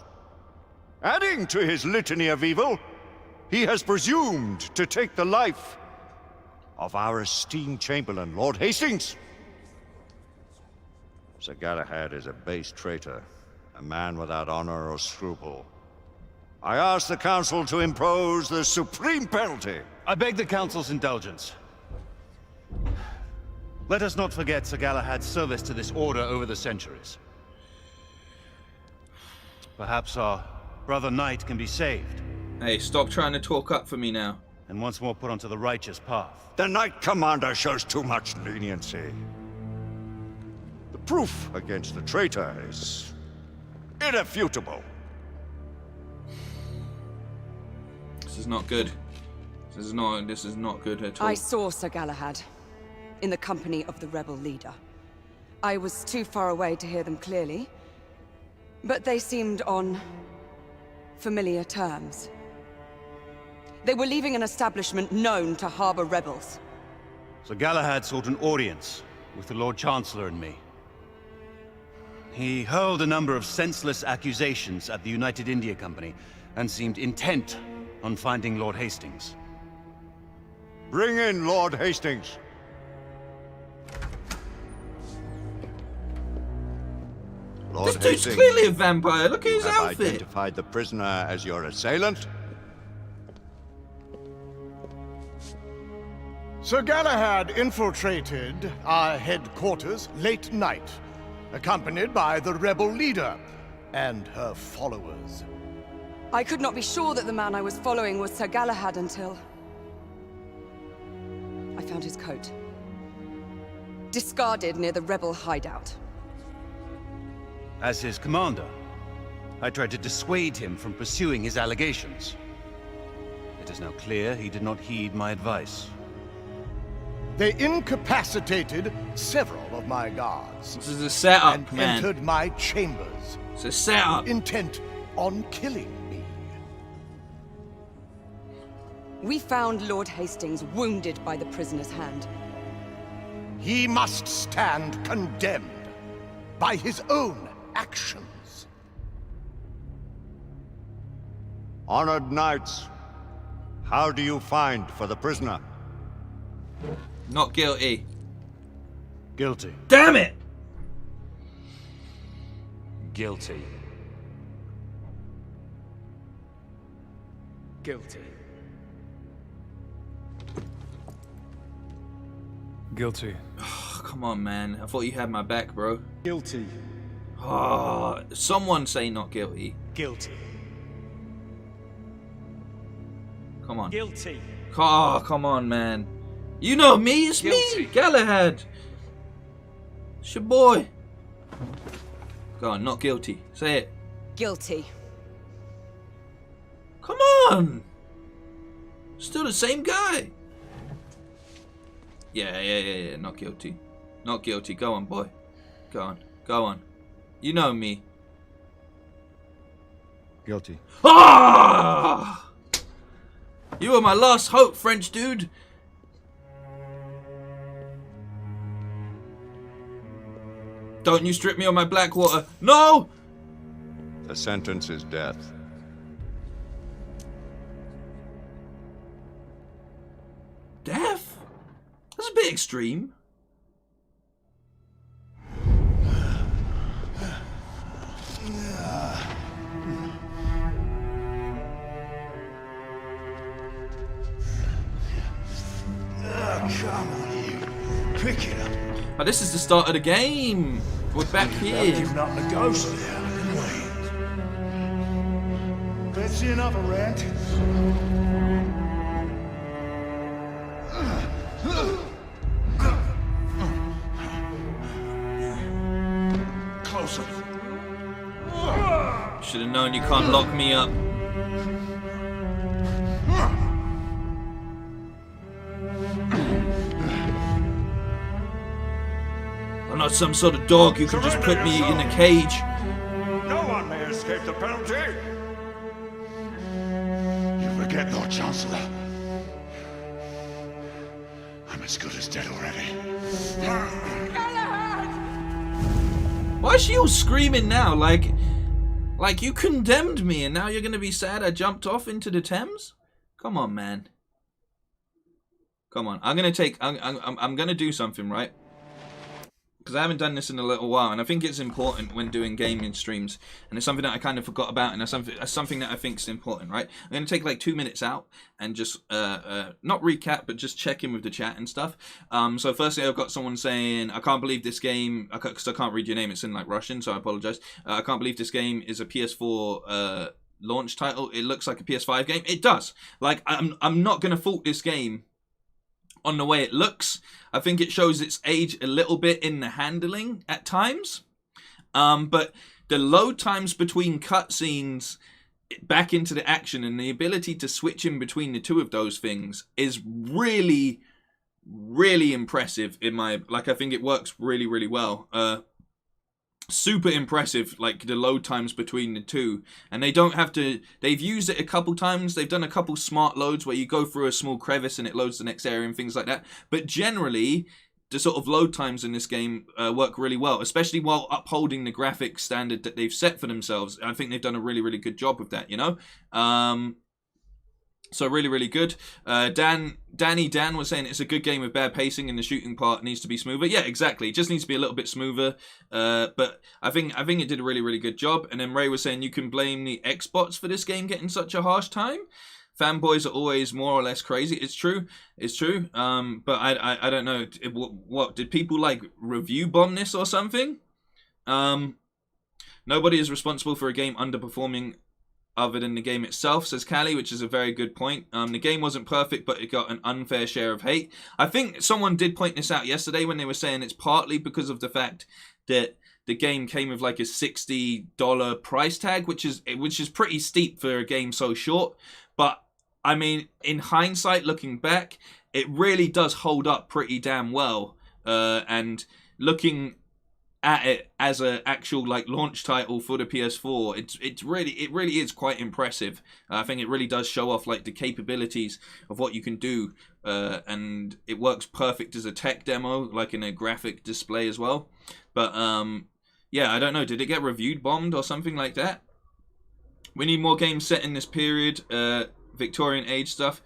Adding to his litany of evil, he has presumed to take the life of our esteemed Chamberlain, Lord Hastings. Sir Galahad is a base traitor, a man without honor or scruple. I ask the Council to impose the supreme penalty. I beg the Council's indulgence. Let us not forget Sir Galahad's service to this order over the centuries. Perhaps our brother knight can be saved. Hey, stop trying to talk up for me now. And once more put onto the righteous path. The Knight Commander shows too much leniency. The proof against the traitor is irrefutable. This is not good. This is not good at all. I saw Sir Galahad in the company of the rebel leader. I was too far away to hear them clearly, but they seemed on familiar terms. They were leaving an establishment known to harbor rebels. So Galahad sought an audience with the Lord Chancellor and me. He hurled a number of senseless accusations at the United India Company and seemed intent on finding Lord Hastings. Bring in Lord Hastings. Lord This dude's clearly a vampire. Look at his have outfit. Identified the prisoner as your assailant? Sir Galahad infiltrated our headquarters late night, accompanied by the rebel leader and her followers. I could not be sure that the man I was following was Sir Galahad until I found his coat. Discarded near the rebel hideout. As his commander, I tried to dissuade him from pursuing his allegations. It is now clear he did not heed my advice. They incapacitated several of my guards. This is a setup, and man. entered my chambers. It's a setup. Intent on killing me. We found Lord Hastings wounded by the prisoner's hand. He must stand condemned by his own actions. Honored knights, how do you find for the prisoner? Not guilty. Guilty. Damn it! Guilty. Guilty. Guilty. Oh, come on, man. I thought you had my back, bro. Guilty. Oh, someone say not guilty. Guilty. Come on. Guilty. Oh, come on, man. You know me, it's Guilty. me, Galahad. It's your boy. Go on, not guilty. Say it. Guilty. Come on. Still the same guy. Yeah. Not guilty. Not guilty. Go on, boy. Go on. Go on. You know me. Guilty. Ah! You were my last hope, French dude. Don't you strip me on my Blackwater. No! The sentence is death. Death? That's a bit extreme. Come on, you. Pick it up. Oh, this is the start of the game. We're back here. Giving up the ghost there. Wait. Let's see another rant. Closer. Should have known you can't lock me up. I'm not some sort of dog you can just put me in a cage. No one may escape the penalty. You forget, Lord Chancellor. I'm as good as dead already. Why is she all screaming now? Like you condemned me and now you're gonna be sad I jumped off into the Thames? Come on, man. Come on. I'm gonna do something, right? Because I haven't done this in a little while, and I think it's important when doing gaming streams, and it's something that I kind of forgot about, and that's something that I think is important, right? I'm going to take like 2 minutes out and just not recap, but just check in with the chat and stuff. So firstly, I've got someone saying, I can't believe this game, because I can't read your name, it's in like Russian, so I apologize. I can't believe this game is a PS4 launch title. It looks like a PS5 game. It does. Like, I'm not going to fault this game on the way it looks. I think it shows its age a little bit in the handling at times. But the load times between cutscenes back into the action and the ability to switch in between the two of those things is really, really impressive in my... Like, I think it works really, really well. super impressive, like the load times between the two, and they don't have to, they've used it a couple times, they've done a couple smart loads where you go through a small crevice and it loads the next area and things like that, but generally the sort of load times in this game work really well, especially while upholding the graphic standard that they've set for themselves. I think they've done a really, really good job with that, you know. So really, really good. Dan was saying it's a good game with bad pacing and the shooting part needs to be smoother. Yeah, exactly. It just needs to be a little bit smoother. But I think it did a really, really good job. And then Ray was saying you can blame the Xbox for this game getting such a harsh time. Fanboys are always more or less crazy. It's true. But I don't know. What did people like review bomb this or something? Nobody is responsible for a game underperforming other than the game itself, says Callie, which is a very good point. The game wasn't perfect, but it got an unfair share of hate. I think someone did point this out yesterday when they were saying it's partly because of the fact that the game came with like a $60 price tag, which is pretty steep for a game so short. But I mean, in hindsight, looking back, it really does hold up pretty damn well. And looking at it as an actual like launch title for the PS4, it really is quite impressive. I think it really does show off like the capabilities of what you can do, and it works perfect as a tech demo, like in a graphic display as well. But yeah, I don't know, did it get reviewed bombed or something like that? We need more games set in this period, Victorian age stuff.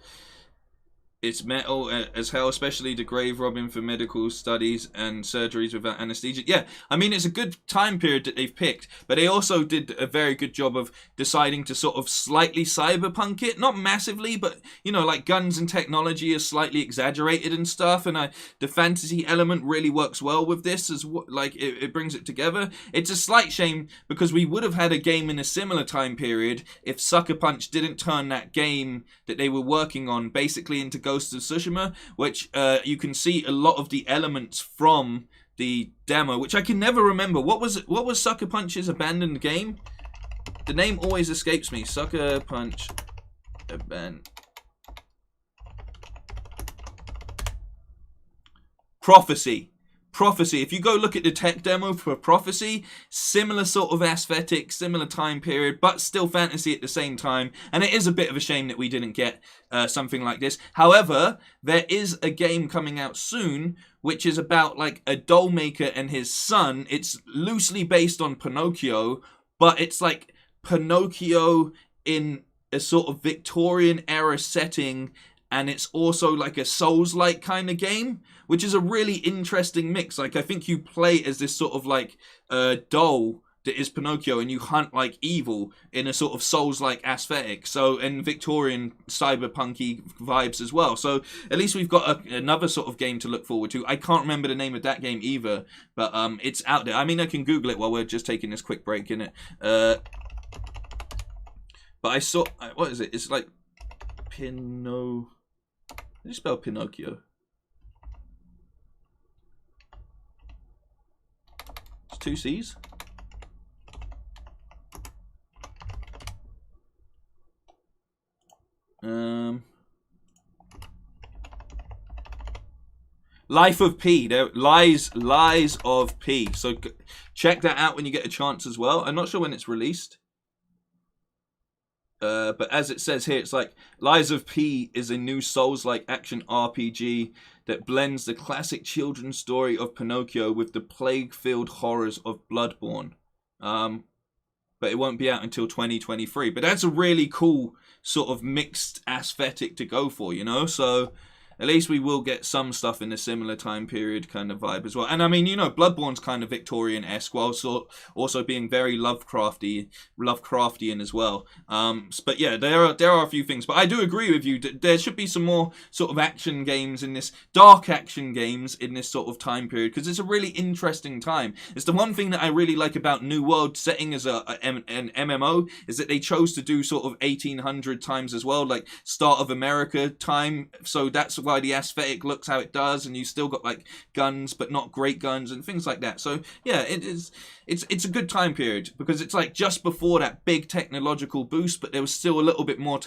It's metal as hell, especially the grave robbing for medical studies and surgeries without anesthesia. Yeah, I mean, it's a good time period that they've picked, but they also did a very good job of deciding to sort of slightly cyberpunk it. Not massively, but, you know, like guns and technology is slightly exaggerated and stuff, and the fantasy element really works well with this, as like it brings it together. It's a slight shame because we would have had a game in a similar time period if Sucker Punch didn't turn that game that they were working on basically into Ghost of Tsushima, which you can see a lot of the elements from the demo, which I can never remember. What was Sucker Punch's abandoned game? The name always escapes me. Sucker Punch abandoned. Prophecy. If you go look at the tech demo for Prophecy, similar sort of aesthetic, similar time period, but still fantasy at the same time. And it is a bit of a shame that we didn't get something like this. However, there is a game coming out soon, which is about like a doll maker and his son. It's loosely based on Pinocchio, but it's like Pinocchio in a sort of Victorian era setting, and it's also like a Souls-like kind of game, which is a really interesting mix. Like, I think you play as this sort of like doll that is Pinocchio, and you hunt like evil in a sort of Souls-like aesthetic. So, and Victorian cyberpunky vibes as well. So at least we've got another sort of game to look forward to. I can't remember the name of that game either, but it's out there. I mean, I can Google it while we're just taking this quick break in it. But I saw, what is it? It's like How do you spell Pinocchio? It's 2 C's. Life of P. There, Lies of P. So check that out when you get a chance as well. I'm not sure when it's released. But as it says here, it's like Lies of P is a new Souls-like action RPG that blends the classic children's story of Pinocchio with the plague-filled horrors of Bloodborne. But it won't be out until 2023. But that's a really cool sort of mixed aesthetic to go for, you know? So at least we will get some stuff in a similar time period kind of vibe as well. And I mean, you know, Bloodborne's kind of Victorian-esque while also being very Lovecraftian as well. But yeah, there are a few things. But I do agree with you that there should be some more sort of action games in this, dark action games in this sort of time period, because it's a really interesting time. It's the one thing that I really like about New World setting as an MMO, is that they chose to do sort of 1800 times as well, like start of America time. So that's why the aesthetic looks how it does, and you still got like guns but not great guns and things like that. So yeah, it's a good time period because it's like just before that big technological boost, but there was still a little bit more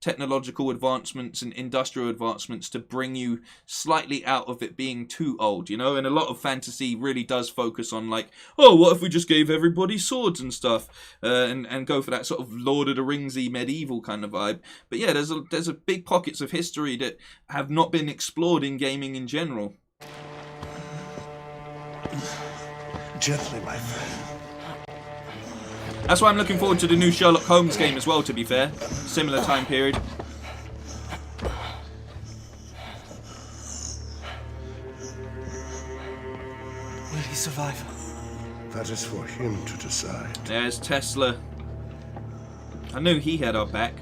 technological advancements and industrial advancements to bring you slightly out of it being too old, you know. And a lot of fantasy really does focus on like, oh, what if we just gave everybody swords and stuff, and go for that sort of Lord of the Ringsy medieval kind of vibe. But yeah, there's a big pockets of history that have not been explored in gaming in general. Gently, my friend. That's why I'm looking forward to the new Sherlock Holmes game as well, to be fair. Similar time period. Will he survive? That is for him to decide. There's Tesla. I knew he had our back.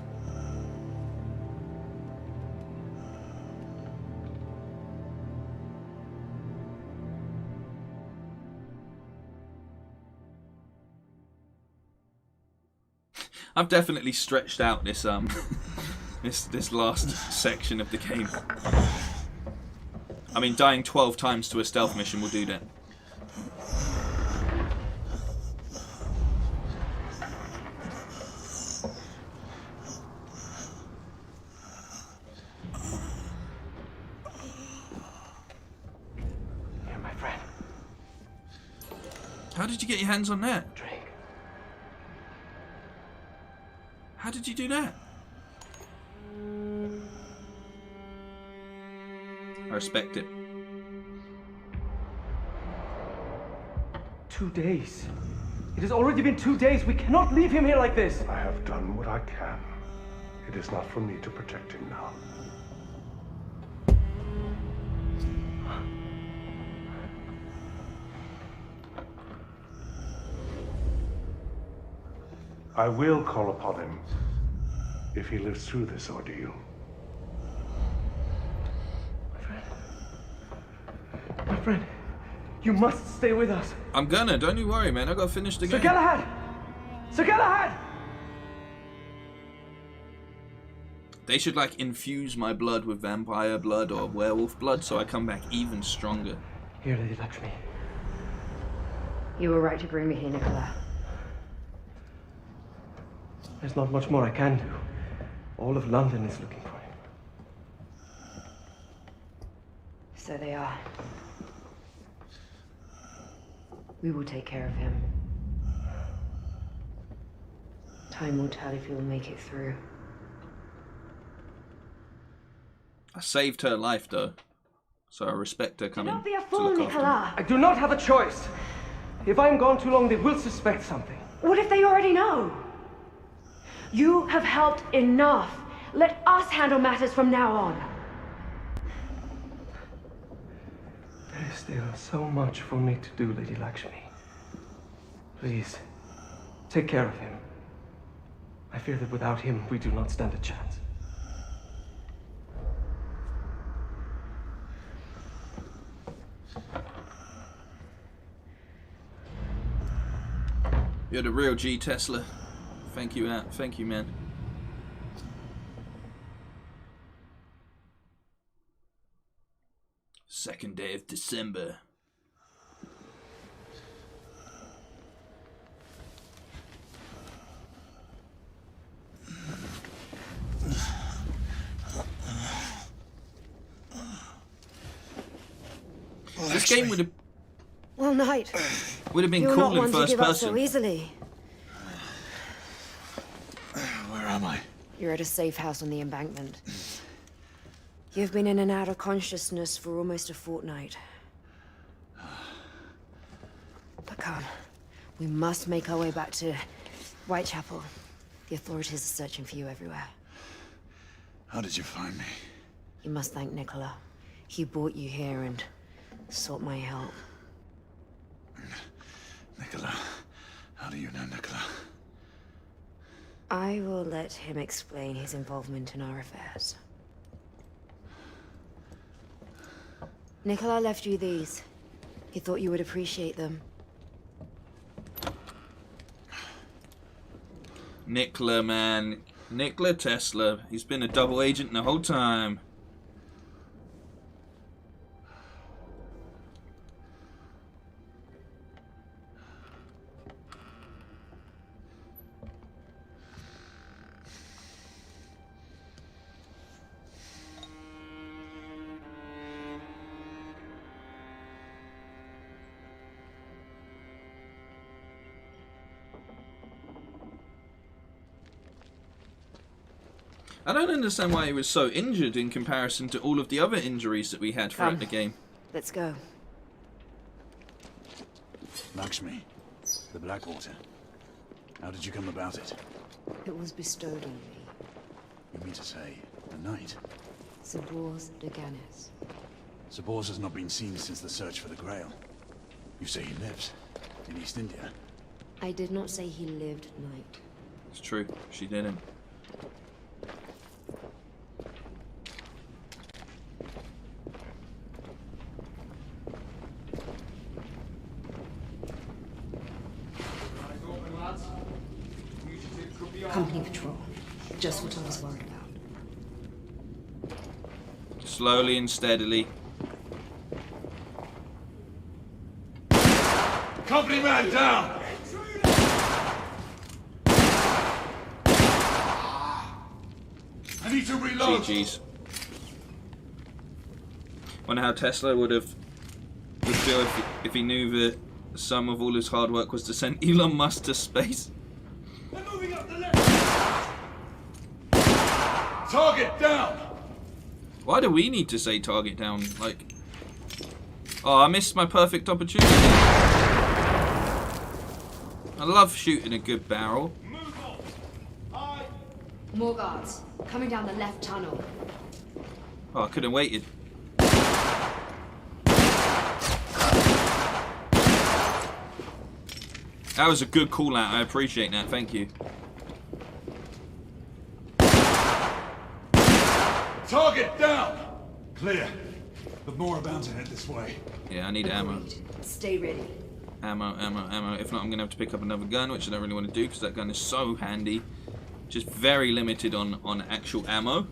I've definitely stretched out this this last section of the game. I mean, dying 12 times to a stealth mission will do that. Here, my friend. How did you get your hands on that? Drink. How did you do that? I respect it. 2 days. It has already been 2 days. We cannot leave him here like this. I have done what I can. It is not for me to protect him now. I will call upon him if he lives through this ordeal. My friend, you must stay with us. I'm gonna. Don't you worry, man. I gotta finish the game. Sir Galahad! Sir Galahad! They should like infuse my blood with vampire blood or werewolf blood so I come back even stronger. Here, Lady Lakshmi. You were right to bring me here, Nicola. There's not much more I can do. All of London is looking for him. So they are. We will take care of him. Time will tell if he will make it through. I saved her life though, so I respect her coming. Don't be a to fool, look after me. Nicola. I do not have a choice. If I'm gone too long, they will suspect something. What if they already know? You have helped enough. Let us handle matters from now on. There is still so much for me to do, Lady Lakshmi. Please, take care of him. I fear that without him, we do not stand a chance. You're the real G, Tesla. Thank you, thank you, man. Second day of December. This game would have. Well, Knight. Would have been You're cool not in one to first give up person. so easily. Where am I? You're at a safe house on the embankment. You've been in and out of consciousness for almost a fortnight. But come, we must make our way back to Whitechapel. The authorities are searching for you everywhere. How did you find me? You must thank Nicola. He brought you here and sought my help. Nicola. How do you know Nicola? I will let him explain his involvement in our affairs. Nicola left you these. He thought you would appreciate them. Nicola, man. Nicola Tesla. He's been a double agent the whole time. I don't understand why he was so injured in comparison to all of the other injuries that we had throughout the game. Let's go. Lakshmi, the Blackwater. How did you come about it? It was bestowed on me. You mean to say, the knight? Sabors de Ganes. Sabors has not been seen since the search for the Grail. You say he lives in East India? I did not say he lived, knight. It's true, she didn't. Company patrol. Just what I was worried about. Slowly and steadily. Company man down! I need to reload! GG's. Wonder how Tesla would feel if he knew that the sum of all his hard work was to send Elon Musk to space. They're moving up the left! Target down! Why do we need to say target down? Like, oh, I missed my perfect opportunity. I love shooting a good barrel. More guards. Coming down the left tunnel. Oh, I could have waited. That was a good call out. I appreciate that. Thank you. Target down! Clear. But more are bound to head this way. Yeah, I need ammo. Stay ready. Ammo, ammo, ammo. If not, I'm going to have to pick up another gun, which I don't really want to do because that gun is so handy. Just very limited on actual ammo.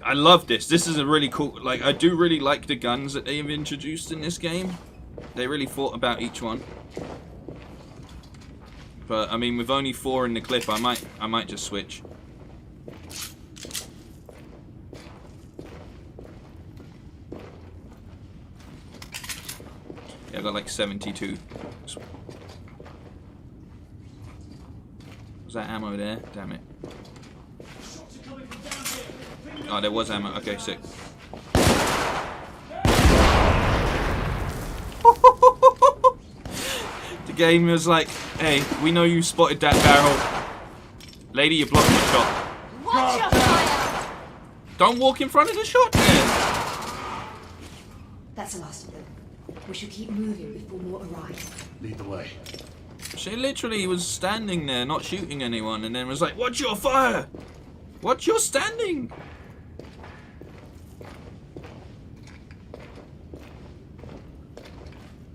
I love this. This is a really cool... Like, I do really like the guns that they have introduced in this game. They really thought about each one. But, I mean, with only 4 in the clip, I might just switch. Yeah, I got like 72. Was that ammo there? Damn it. Oh, there was ammo. Okay, sick. The game was like, hey, we know you spotted that barrel. Lady, you're blocking the shot. Watch your fire! Don't walk in front of the shot then. That's the last of them. We should keep moving before more arrive. Lead the way. She literally was standing there, not shooting anyone, and then was like, watch your fire! Watch your standing!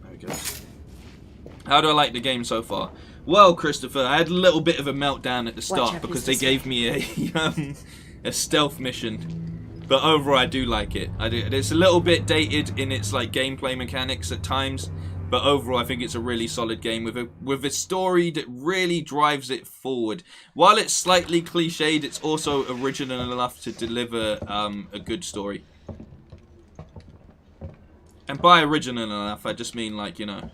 There we go. How do I like the game so far? Well, Christopher, I had a little bit of a meltdown at the start because they gave me a stealth mission. But overall, I do like it. It's a little bit dated in its like gameplay mechanics at times, but overall, I think it's a really solid game with a story that really drives it forward. While it's slightly cliched, it's also original enough to deliver a good story. And by original enough, I just mean like, you know,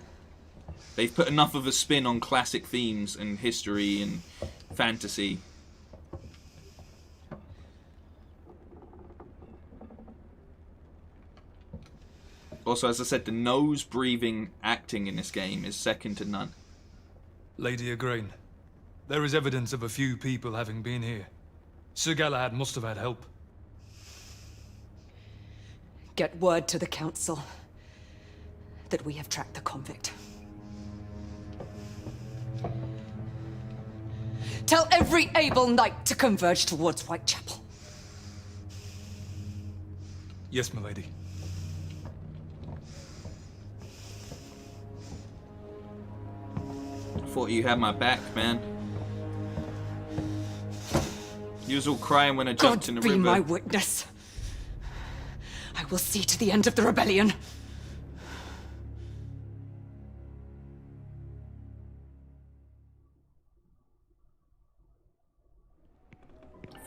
they've put enough of a spin on classic themes and history and fantasy. Also, as I said, the nose-breathing acting in this game is second to none. Lady Igraine, there is evidence of a few people having been here. Sir Galahad must have had help. Get word to the council that we have tracked the convict. Tell every able knight to converge towards Whitechapel. Yes, my lady. Thought you had my back, man. You was all crying when I jumped in the river. God be my witness. I will see to the end of the rebellion.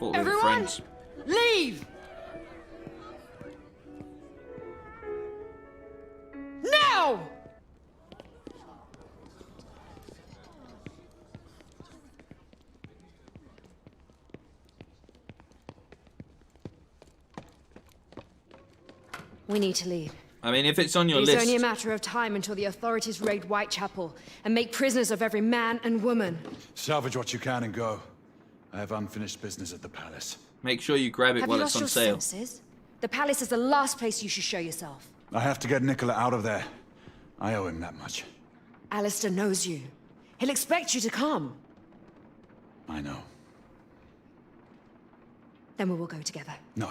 Thought we were Everyone, friends. leave! Now! We need to leave. I mean, if it's on your It's list... only a matter of time until the authorities raid Whitechapel and make prisoners of every man and woman. Salvage what you can and go. I have unfinished business at the palace. Make sure you grab it while it's on sale. Have you lost your senses? The palace is the last place you should show yourself. I have to get Nicola out of there. I owe him that much. Alistair knows you. He'll expect you to come. I know. Then we will go together. No.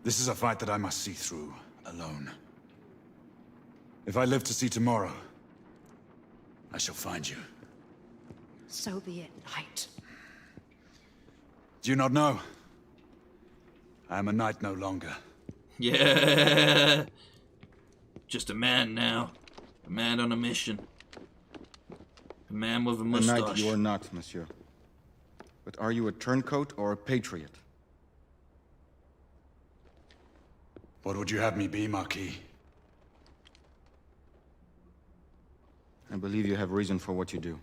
This is a fight that I must see through, alone. If I live to see tomorrow, I shall find you. So be it, Knight. Do you not know? I am a knight no longer. Yeah. Just a man now. A man on a mission. A man with a A mustache. knight you are not, monsieur. But are you a turncoat or a patriot? What would you have me be, Marquis? I believe you have reason for what you do.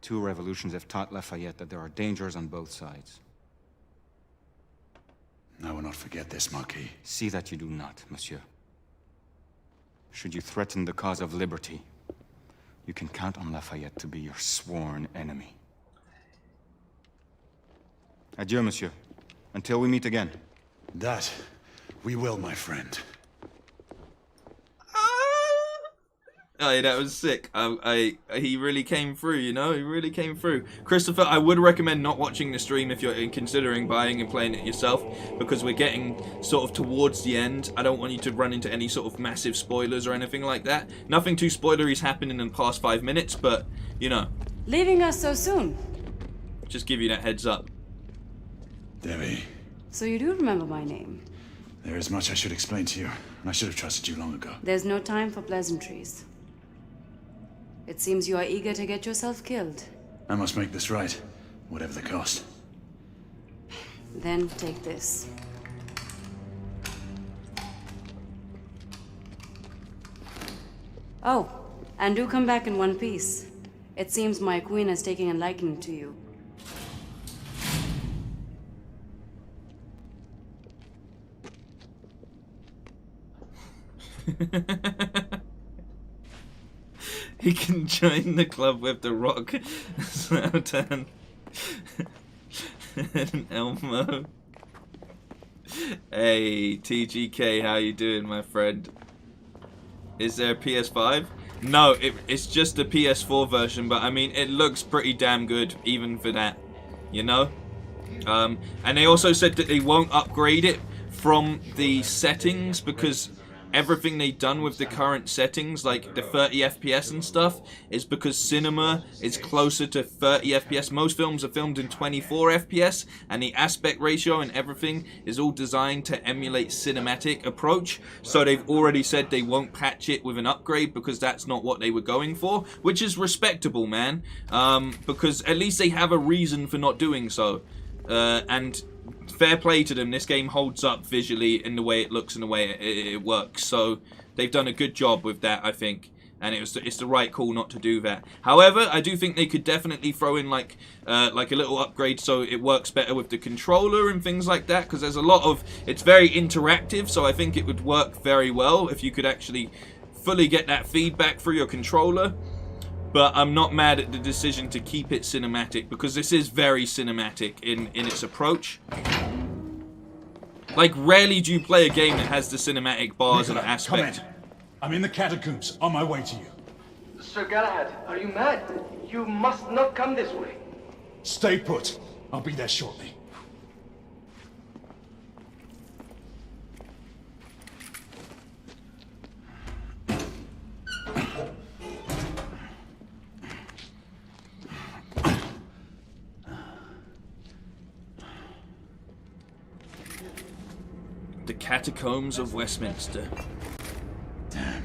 Two revolutions have taught Lafayette that there are dangers on both sides. I will not forget this, Marquis. See that you do not, monsieur. Should you threaten the cause of liberty, you can count on Lafayette to be your sworn enemy. Adieu, monsieur. Until we meet again. That we will, my friend. Oh, yeah, that was sick. He really came through, you know? He really came through. Christopher, I would recommend not watching the stream if you're considering buying and playing it yourself, because we're getting sort of towards the end. I don't want you to run into any sort of massive spoilers or anything like that. Nothing too spoilery's happened in the past 5 minutes, but, you know. Leaving us so soon? Just give you that heads up. Debbie. So you do remember my name? There is much I should explain to you, and I should have trusted you long ago. There's no time for pleasantries. It seems you are eager to get yourself killed. I must make this right, whatever the cost. Then take this. Oh, and do come back in one piece. It seems my queen is taking a liking to you. He can join the club with The Rock, Zlatan, and Elmo. Hey, TGK, how you doing, my friend? Is there a PS5? No, it's just a PS4 version, but I mean, it looks pretty damn good, even for that, you know? And they also said that they won't upgrade it from the settings, because everything they've done with the current settings, like the 30 FPS and stuff, is because cinema is closer to 30 FPS. Most films are filmed in 24 FPS, and the aspect ratio and everything is all designed to emulate cinematic approach. So they've already said they won't patch it with an upgrade, because that's not what they were going for, which is respectable, man. Because at least they have a reason for not doing so. And fair play to them, this game holds up visually in the way it looks and the way it works. So they've done a good job with that, I think. And it's the right call not to do that. However, I do think they could definitely throw in like a little upgrade so it works better with the controller and things like that. Because there's a lot of... It's very interactive, so I think it would work very well if you could actually fully get that feedback through your controller. But I'm not mad at the decision to keep it cinematic, because this is very cinematic in its approach. Like, rarely do you play a game that has the cinematic bars and aspect. Come in. I'm in the catacombs, on my way to you. Sir Galahad, are you mad? You must not come this way. Stay put. I'll be there shortly. The catacombs of Westminster. Damn.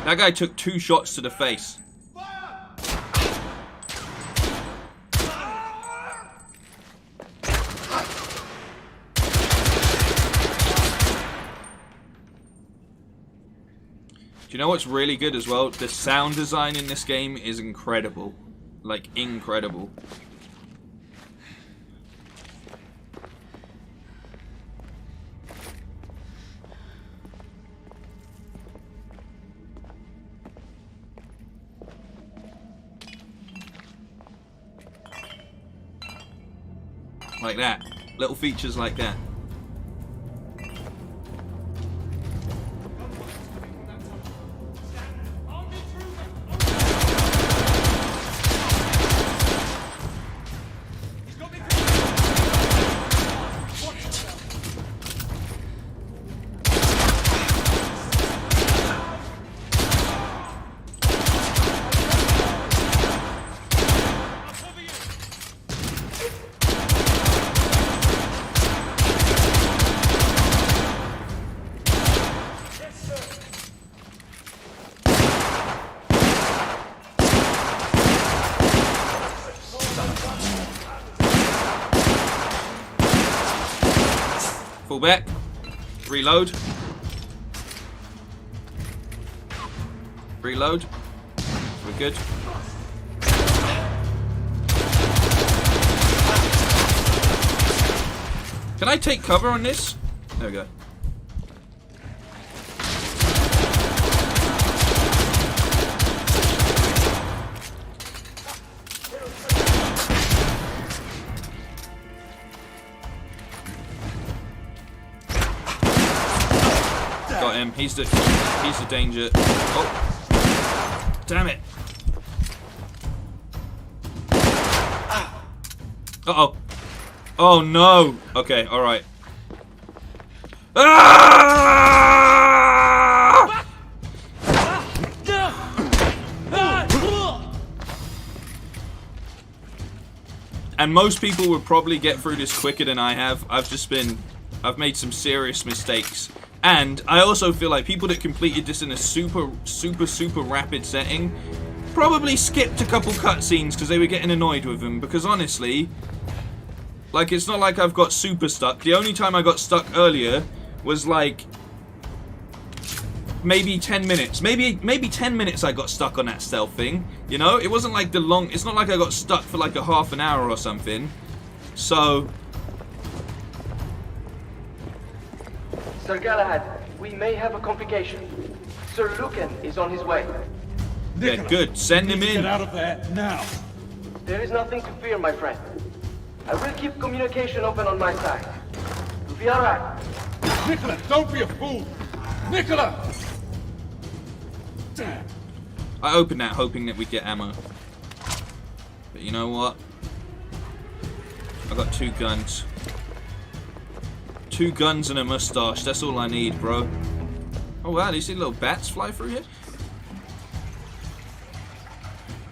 That guy took 2 shots to the face. you know what's really good as well? The sound design in this game is incredible. Like, incredible. Like that. Little features like that. Fall back. Reload. Reload. We're good. Can I take cover on this? There we go. Got him. He's the danger. Oh, damn it! Uh-oh. Oh no. Okay. All right. Ah! And most people would probably get through this quicker than I have. I've made some serious mistakes. And I also feel like people that completed this in a super rapid setting probably skipped a couple cutscenes because they were getting annoyed with them. Because honestly, like, it's not like I've got super stuck. The only time I got stuck earlier was like maybe 10 minutes. Maybe 10 minutes I got stuck on that stealth thing. You know, it wasn't like it's not like I got stuck for like a half an hour or something. So Sir Galahad, we may have a complication. Sir Lucan is on his way. Yeah, good. Send him in. Get out of there now. There is nothing to fear, my friend. I will keep communication open on my side. You'll be alright. Nicola, don't be a fool. Nicola! Damn. I opened that hoping that we'd get ammo. But you know what? I got 2 guns. 2 guns and a mustache. That's all I need, bro. Oh wow, do you see little bats fly through here?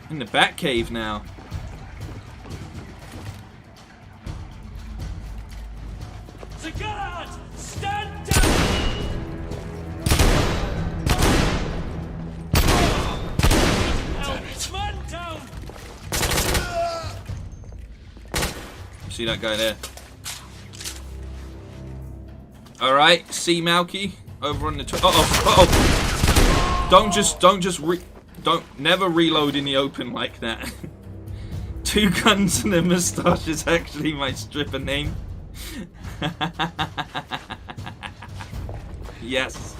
In the bat cave now. Sir Galahad, stand down! Damn it. Man down! See that guy there? Alright, see Malky over on the top. Uh-oh. Don't never reload in the open like that. 2 guns and a mustache is actually my stripper name. Yes.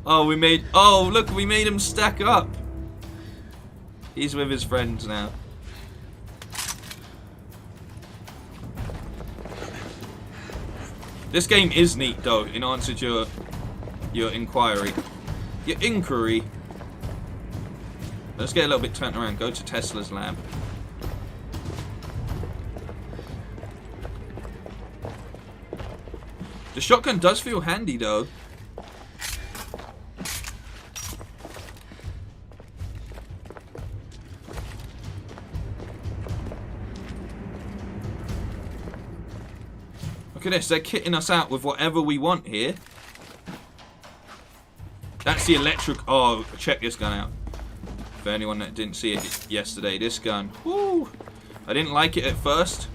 Oh, look, we made him stack up. He's with his friends now. This game is neat, though, in answer to your inquiry. Your inquiry. Let's get a little bit turned around. Go to Tesla's lab. The shotgun does feel handy, though. Look at this, they're kitting us out with whatever we want here. That's the electric... Oh, check this gun out. For anyone that didn't see it yesterday, this gun. Woo! I didn't like it at first,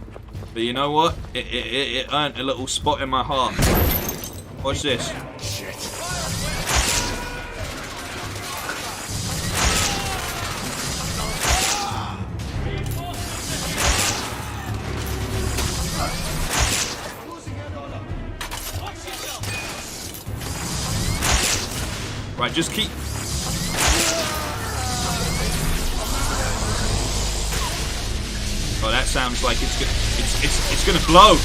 but you know what? It earned a little spot in my heart. Watch this. Right, just keep... Oh, that sounds like it's gonna blow.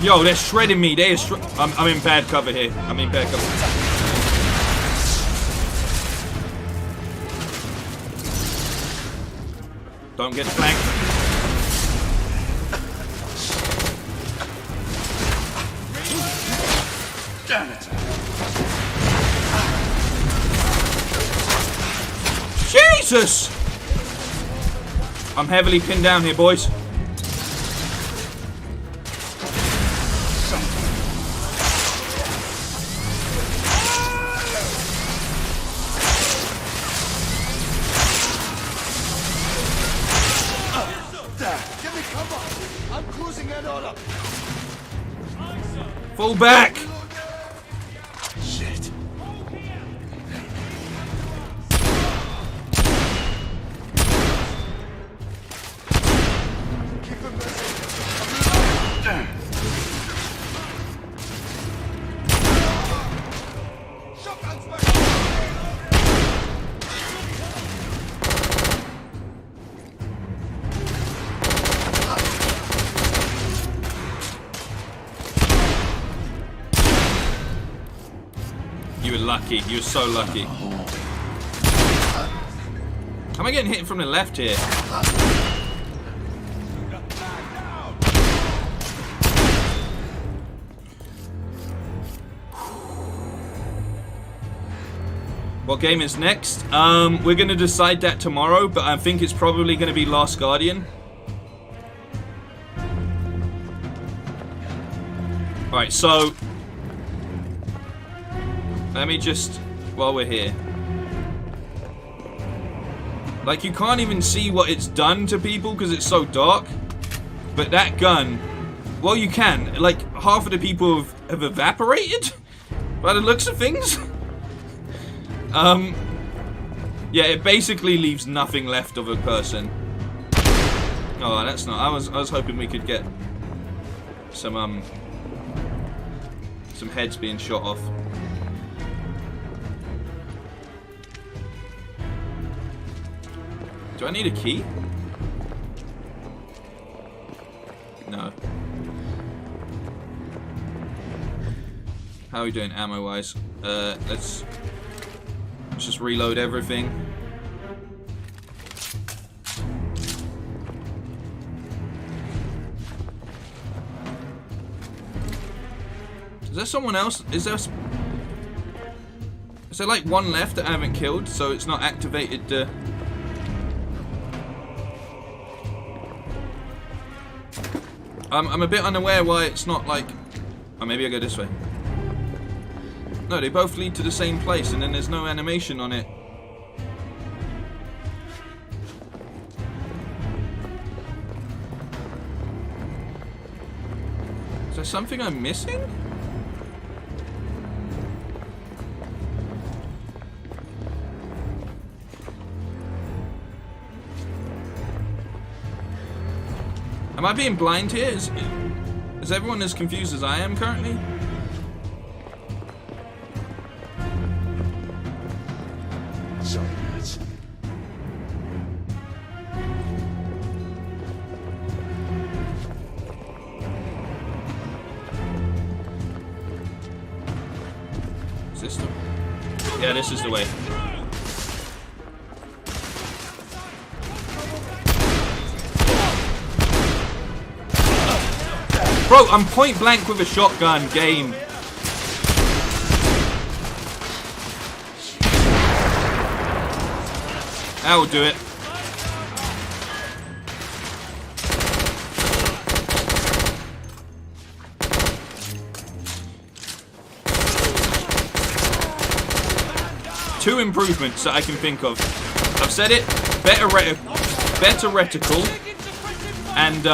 Yo, they're shredding me. I'm in bad cover here. I'm in bad cover. Don't get flanked. Damn it. Jesus! I'm heavily pinned down here, boys. Fall back! Shit. You were lucky. You were so lucky. How am I getting hit from the left here? What game is next? We're going to decide that tomorrow, but I think it's probably going to be Last Guardian. Alright, so... let me just... while we're here. Like, you can't even see what it's done to people because it's so dark. But that gun... well, you can. Like, half of the people have evaporated by the looks of things. Yeah, it basically leaves nothing left of a person. Oh, that's not... I was hoping we could get some heads being shot off. Do I need a key? No. How are we doing ammo-wise? Let's just reload everything. Is there someone else? Is there like one left that I haven't killed, so it's not activated the... I'm a bit unaware why it's not like... oh, maybe I go this way. No, they both lead to the same place, and then there's no animation on it. Is there something I'm missing? Am I being blind here? Is everyone as confused as I am currently? Sorry, lads. Is this the... yeah, this is the way. Bro, I'm point blank with a shotgun. Game. That will do it. Two improvements that I can think of. I've said it. Better reticle. And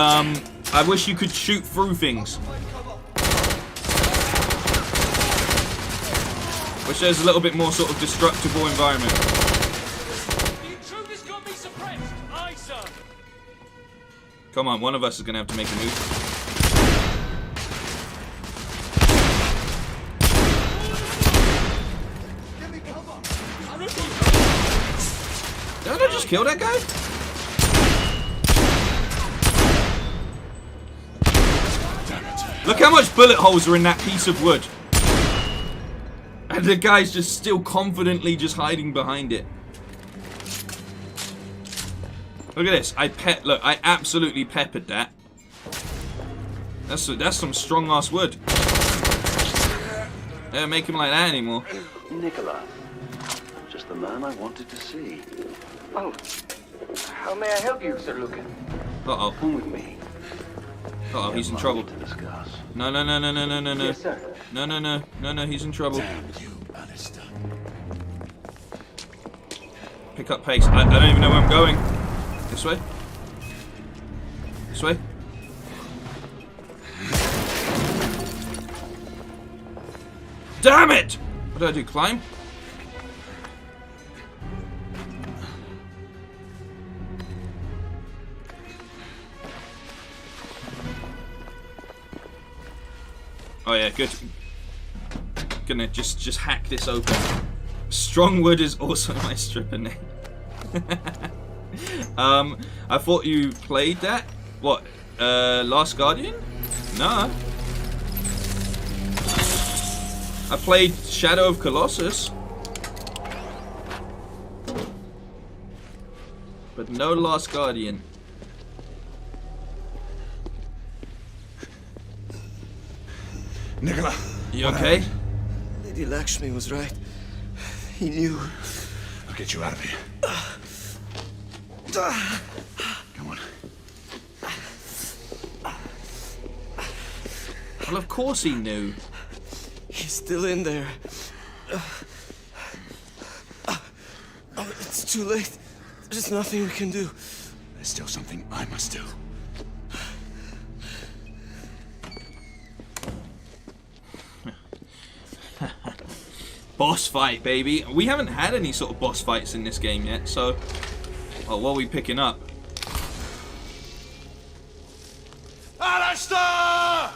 I wish you could shoot through things. Wish there's a little bit more sort of destructible environment. Come on, one of us is going to have to make a move. Did I just kill that guy? Look how much bullet holes are in that piece of wood. And the guy's just still confidently just hiding behind it. Look at this. Look, I absolutely peppered that. That's some strong ass wood. They don't make him like that anymore. Nicola. Just the man I wanted to see. Oh, How may I help you, Sir Lucan? Uh-oh. Come with me. Uh-oh, he's in trouble. No, no, no, no, no, no, no, no. Yes, sir. No, no, no, no, no, he's in trouble. Damn you, Alistair. Pick up pace. I don't even know where I'm going. This way? This way? Damn it! What do I do? Climb? Oh yeah, good. Gonna just hack this open. Strong wood is also my stripper name. I thought you played that. What? Last Guardian? No. I played Shadow of Colossus. But no Last Guardian. Nicola. You okay? Lady Lakshmi was right. He knew. I'll get you out of here. Come on. Well, of course he knew. He's still in there. It's too late. There's nothing we can do. There's still something I must do. Boss fight, baby. We haven't had any sort of boss fights in this game yet, so... Oh, what are we picking up? Alistair!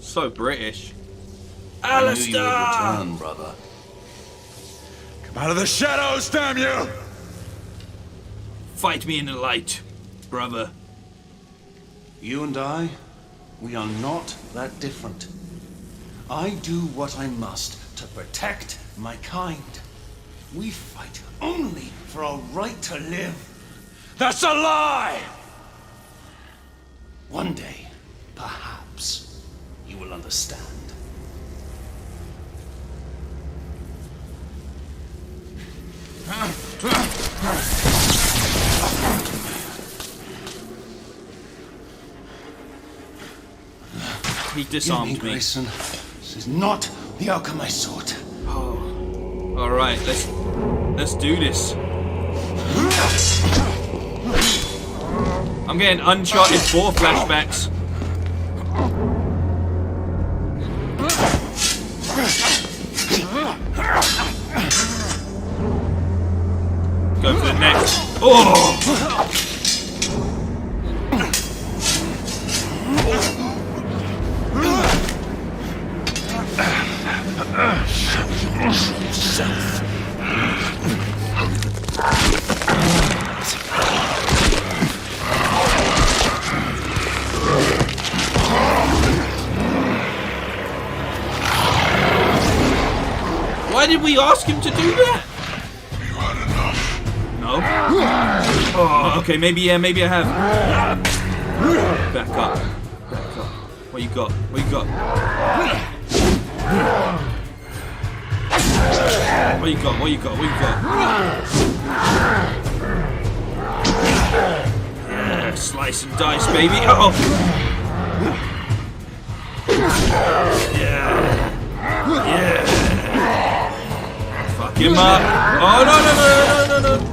So British. I knew you would return, brother. Come out of the shadows, damn you! Fight me in the light, brother. You and I, we are not that different. I do what I must to protect my kind. We fight only for our right to live. That's a lie! One day, perhaps, you will understand. He disarmed me. Grayson. This is not the outcome I sought. Oh. Alright, let's do this. I'm getting Uncharted 4 flashbacks. Go for the neck. Oh! Why did we ask him to do that? You had enough. No? Oh, okay, maybe I have. Back up. Back up. What you got? What you got? What you got? What you got? What you got? Yeah, slice and dice, baby. Oh! Yeah. Yeah. Fuck him up. Oh, no, no, no, no, no, no.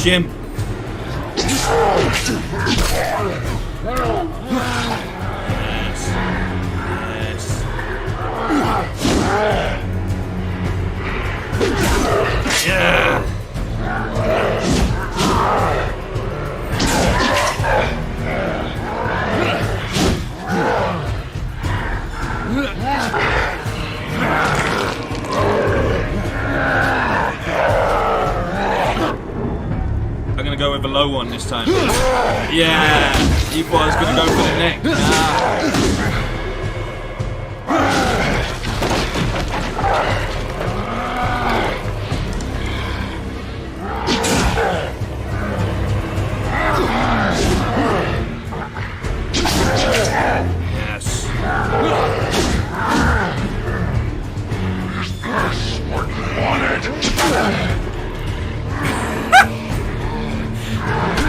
Finish him. Yes. Yes. Yeah. I'm gonna go with a low one this time. Yeah, you thought I was gonna go for the neck. Yes.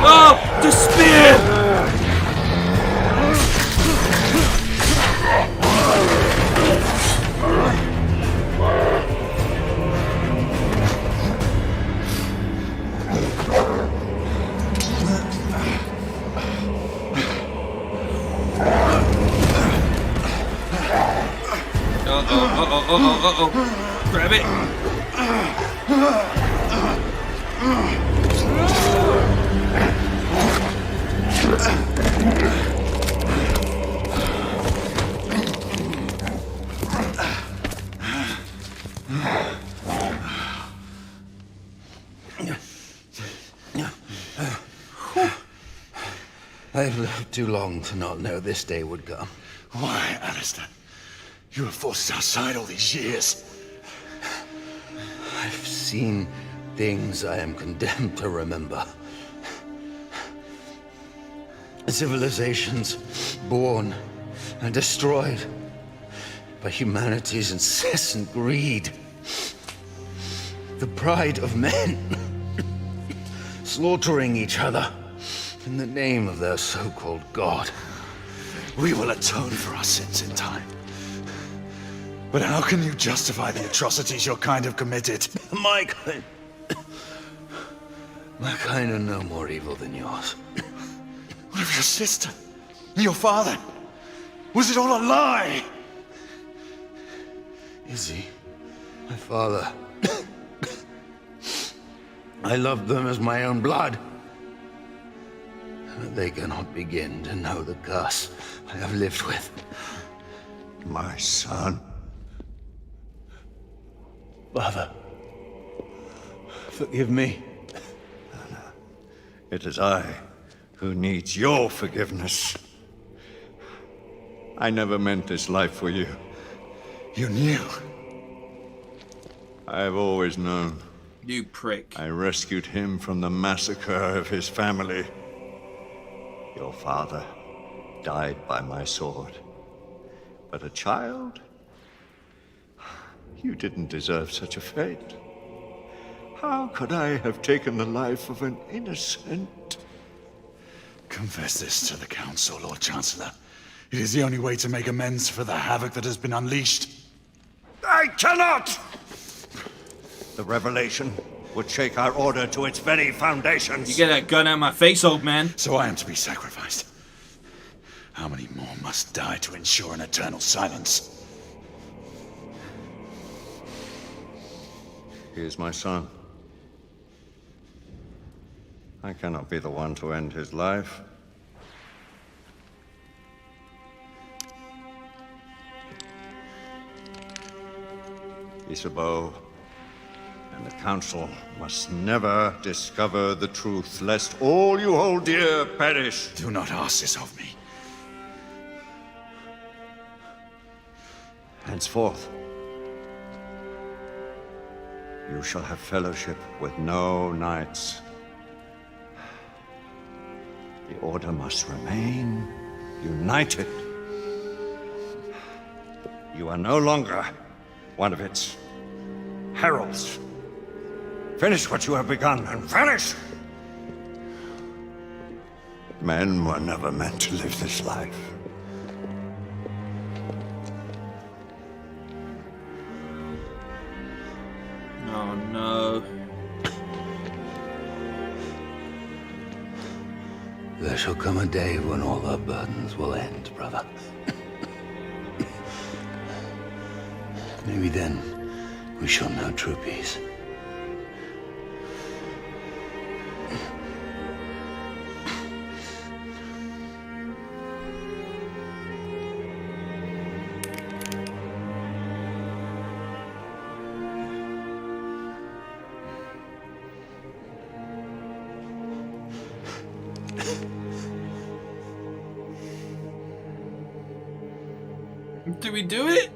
Oh, the spear! Uh-oh. Grab it. I've lived too long to not know this day would come. Why, Alistair? You were forced outside all these years. I've seen things I am condemned to remember. Civilizations born and destroyed by humanity's incessant greed. The pride of men slaughtering each other in the name of their so-called God. We will atone for our sins in time. But how can you justify the atrocities your kind have committed? My kind are no more evil than yours. What of your sister? Your father? Was it all a lie? Izzy, my father. I loved them as my own blood. But they cannot begin to know the curse I have lived with. My son. Father, forgive me. It is I who needs your forgiveness. I never meant this life for you. You knew. I've always known. You prick. I rescued him from the massacre of his family. Your father died by my sword. But a child? You didn't deserve such a fate. How could I have taken the life of an innocent? Confess this to the Council, Lord Chancellor. It is the only way to make amends for the havoc that has been unleashed. I cannot! The revelation would shake our order to its very foundations. You get that gun out of my face, old man. So I am to be sacrificed. How many more must die to ensure an eternal silence? He is my son. I cannot be the one to end his life. Isabeau and the Council must never discover the truth, lest all you hold dear perish. Do not ask this of me. Henceforth, you shall have fellowship with no knights. The Order must remain united. You are no longer one of its heralds. Finish what you have begun and vanish! Men were never meant to live this life. Oh no. There shall come a day when all our burdens will end, brother. Maybe then we shall know true peace. Do we do it?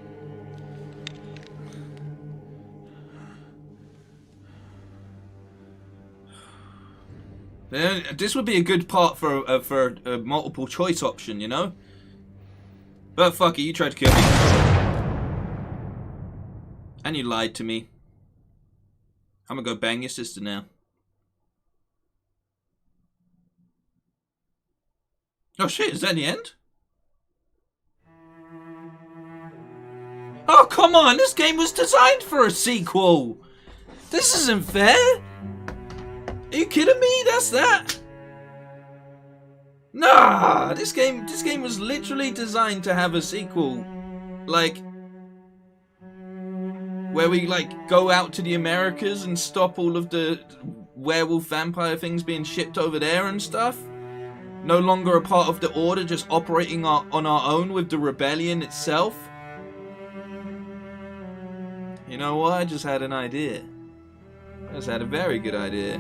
This would be a good part for a multiple choice option, you know? But fuck it, you tried to kill me. And you lied to me. I'm gonna go bang your sister now. Oh shit, is that the end? Oh, come on! This game was designed for a sequel! This isn't fair! Are you kidding me? That's that? Nah! This game was literally designed to have a sequel. Like, where we, like, go out to the Americas and stop all of the werewolf vampire things being shipped over there and stuff. No longer a part of the Order, just operating on our own with the rebellion itself. You know what? I just had an idea. I just had a very good idea.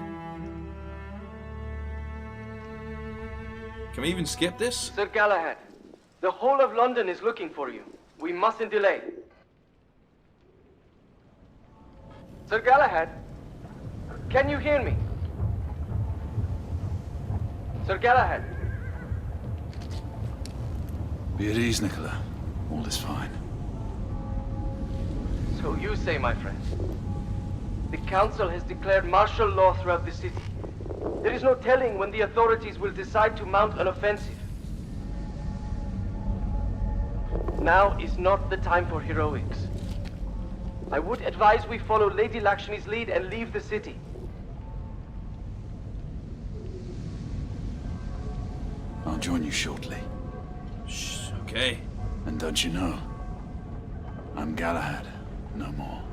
Can we even skip this? Sir Galahad, the whole of London is looking for you. We mustn't delay. Sir Galahad, can you hear me? Sir Galahad. Be at ease, Nicola. All is fine. So you say, my friend. The Council has declared martial law throughout the city. There is no telling when the authorities will decide to mount an offensive. Now is not the time for heroics. I would advise we follow Lady Lakshmi's lead and leave the city. I'll join you shortly. Shh, okay. And don't you know, I'm Galahad, no more.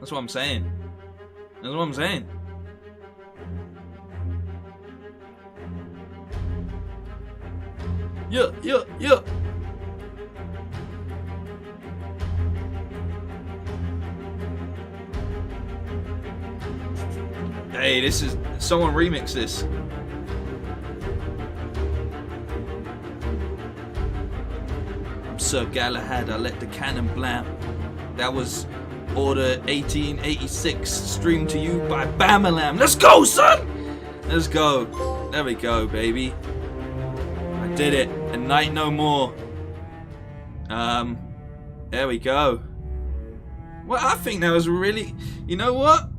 That's what I'm saying. That's what I'm saying. Yeah. Hey, this is... Someone remix this. I'm Sir Galahad, I let the cannon blam. That was... Order 1886, streamed to you by Bamalam. Let's go, son! Let's go. There we go, baby. I did it. A night no more. There we go. Well, I think that was really... You know what?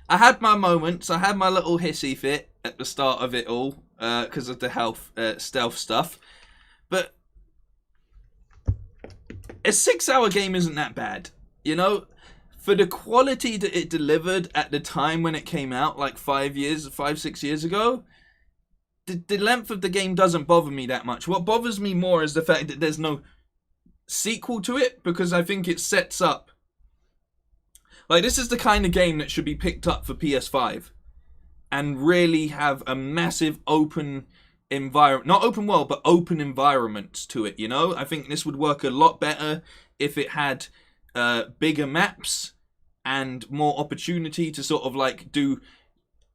I had my moments. I had my little hissy fit at the start of it all. Because of the stealth stuff. But... A 6-hour game isn't that bad, you know, for the quality that it delivered at the time when it came out, like 5, 6 years ago. The length of the game doesn't bother me that much. What bothers me more is the fact that there's no sequel to it, because I think it sets up, like, this is the kind of game that should be picked up for PS5 and really have a massive open environment, not open world, but open environments to it, you know? I think this would work a lot better if it had bigger maps and more opportunity to sort of like do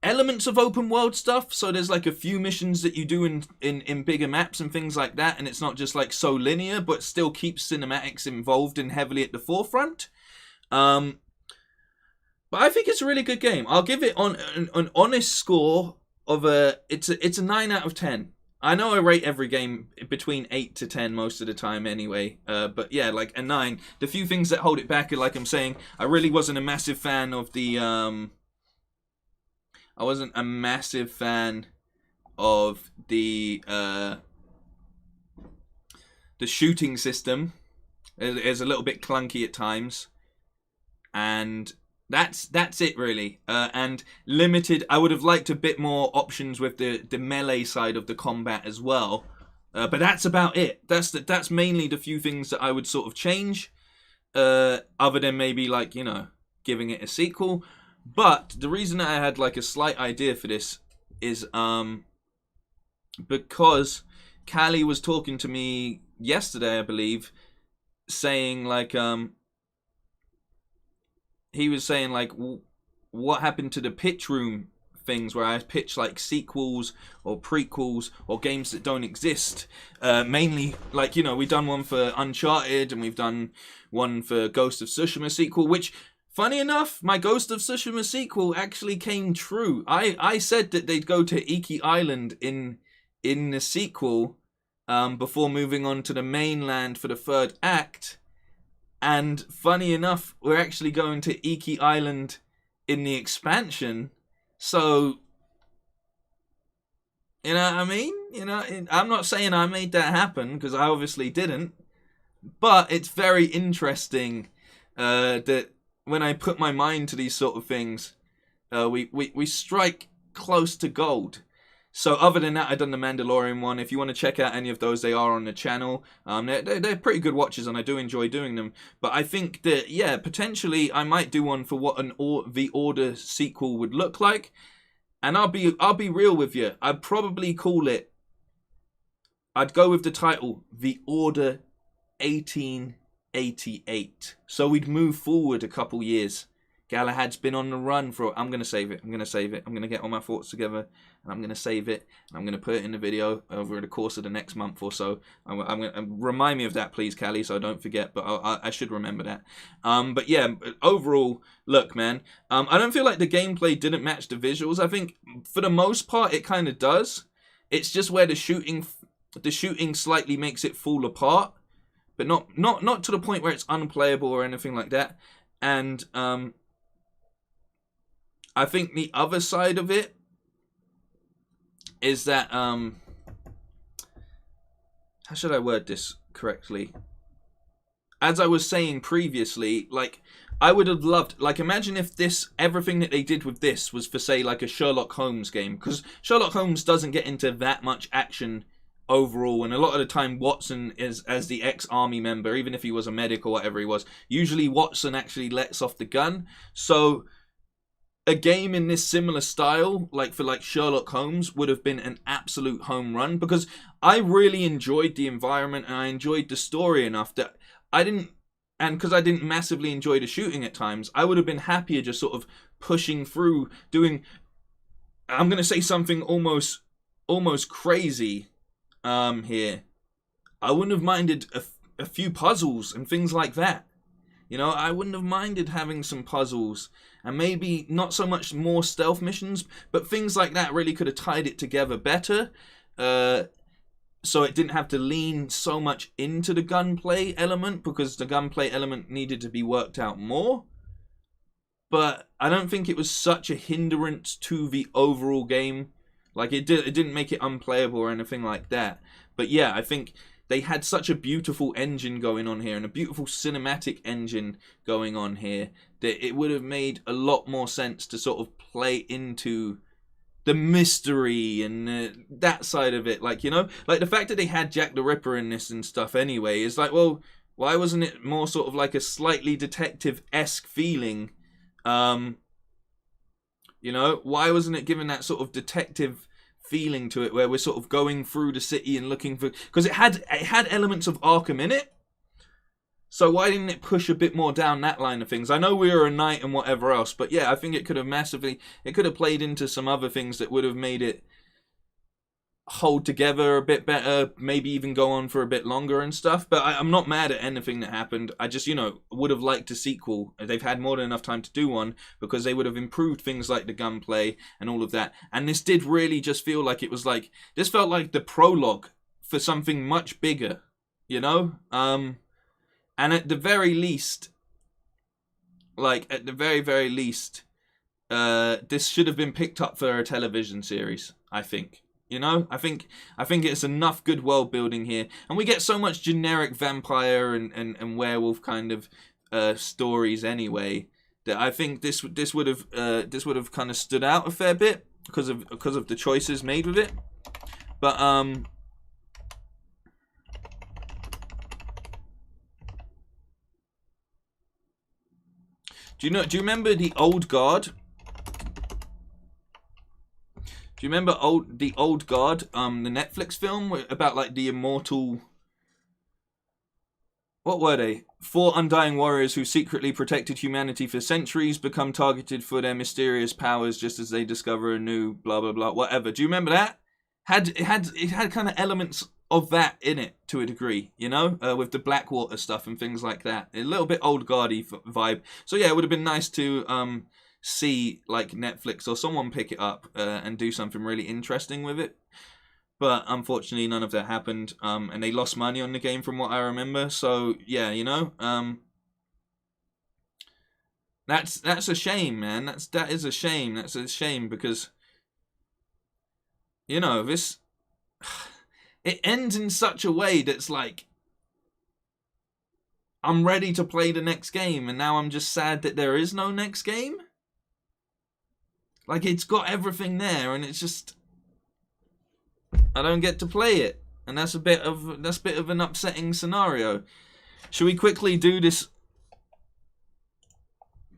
elements of open world stuff. So there's like a few missions that you do in bigger maps and things like that, and it's not just like so linear, but still keeps cinematics involved and heavily at the forefront. But I think it's a really good game. I'll give it on an honest score of it's a 9 out of 10. I know I rate every game between 8 to 10 most of the time anyway. But yeah, like a 9. The few things that hold it back are, like I'm saying, I really wasn't a massive fan of the I wasn't a massive fan of the shooting system. It's a little bit clunky at times. and that's it really. And limited. I would have liked a bit more options with the melee side of the combat as well. But that's about it. That's mainly the few things that I would sort of change. Other than maybe like, you know, giving it a sequel. But the reason I had like a slight idea for this is because Callie was talking to me yesterday, I believe, saying like he was saying like what happened to the pitch room things where I pitch like sequels or prequels or games that don't exist. Mainly like, you know, we've done one for Uncharted and we've done one for Ghost of Tsushima sequel, which funny enough, my Ghost of Tsushima sequel actually came true. I said that they'd go to Iki Island in the sequel before moving on to the mainland for the third act. And funny enough, we're actually going to Iki Island in the expansion. So, you know what I mean? You know, I'm not saying I made that happen, because I obviously didn't. But it's very interesting that when I put my mind to these sort of things, we strike close to gold. So other than that, I've done the Mandalorian one. If you want to check out any of those, they are on the channel. They're pretty good watches, and I do enjoy doing them. But I think that, yeah, potentially I might do one for what The Order sequel would look like. And I'll be real with you. I'd probably call it, I'd go with the title, The Order 1888. So we'd move forward a couple years. Galahad's been on the run for... I'm going to save it. I'm going to get all my thoughts together, and I'm going to save it. And I'm going to put it in the video over the course of the next month or so. I'm going to remind me of that, please, Callie, so I don't forget. But I should remember that. But yeah, overall, look, man. I don't feel like the gameplay didn't match the visuals. I think for the most part, it kind of does. It's just where the shooting slightly makes it fall apart, but not to the point where it's unplayable or anything like that. And I think the other side of it is that, how should I word this correctly? As I was saying previously, like, I would have loved, like, imagine if everything that they did with this was for, say, like a Sherlock Holmes game. Because Sherlock Holmes doesn't get into that much action overall, and a lot of the time Watson is, as the ex-army member, even if he was a medic or whatever he was, usually Watson actually lets off the gun. So a game in this similar style, like for like Sherlock Holmes, would have been an absolute home run, because I really enjoyed the environment and I enjoyed the story enough that because I didn't massively enjoy the shooting at times, I would have been happier just sort of pushing through, doing, I'm going to say something almost crazy here. I wouldn't have minded a few puzzles and things like that. You know, I wouldn't have minded having some puzzles and maybe not so much more stealth missions, but things like that really could have tied it together better. So it didn't have to lean so much into the gunplay element, because the gunplay element needed to be worked out more. But I don't think it was such a hindrance to the overall game. Like, it didn't make it unplayable or anything like that. But yeah, I think they had such a beautiful engine going on here, and a beautiful cinematic engine going on here, that it would have made a lot more sense to sort of play into the mystery and that side of it. Like, you know, like the fact that they had Jack the Ripper in this and stuff anyway is like, well, why wasn't it more sort of like a slightly detective-esque feeling? You know, why wasn't it given that sort of detective feeling to it, where we're sort of going through the city and looking for, because it had elements of Arkham in it, so why didn't it push a bit more down that line of things? I know we were a knight and whatever else, but yeah, I think it could have played into some other things that would have made it hold together a bit better, maybe even go on for a bit longer and stuff. But I'm not mad at anything that happened. I just, you know, would have liked a sequel. They've had more than enough time to do one, because they would have improved things like the gunplay and all of that. And this did really just feel like it was like, this felt like the prologue for something much bigger, you know? And at the very least, very least, this should have been picked up for a television series, I think. You know, I think it's enough good world building here, and we get so much generic vampire and werewolf kind of stories anyway, that I think this would have kind of stood out a fair bit because of the choices made with it. But do you remember the Old Guard? Do you remember the Old Guard, the Netflix film about like the immortal? What were they? 4 undying warriors who secretly protected humanity for centuries become targeted for their mysterious powers just as they discover a new blah blah blah whatever. Do you remember that? It had kind of elements of that in it to a degree, you know, with the Blackwater stuff and things like that. A little bit Old Guardy vibe. So yeah, it would have been nice to see like Netflix or someone pick it up and do something really interesting with it. But unfortunately, none of that happened, and they lost money on the game from what I remember. So yeah, you know, that's a shame, man. That is a shame. That's a shame because, you know, it ends in such a way that's like, I'm ready to play the next game, and now I'm just sad that there is no next game. Like, it's got everything there, and it's just, I don't get to play it, and that's a bit of an upsetting scenario. Should we quickly do this?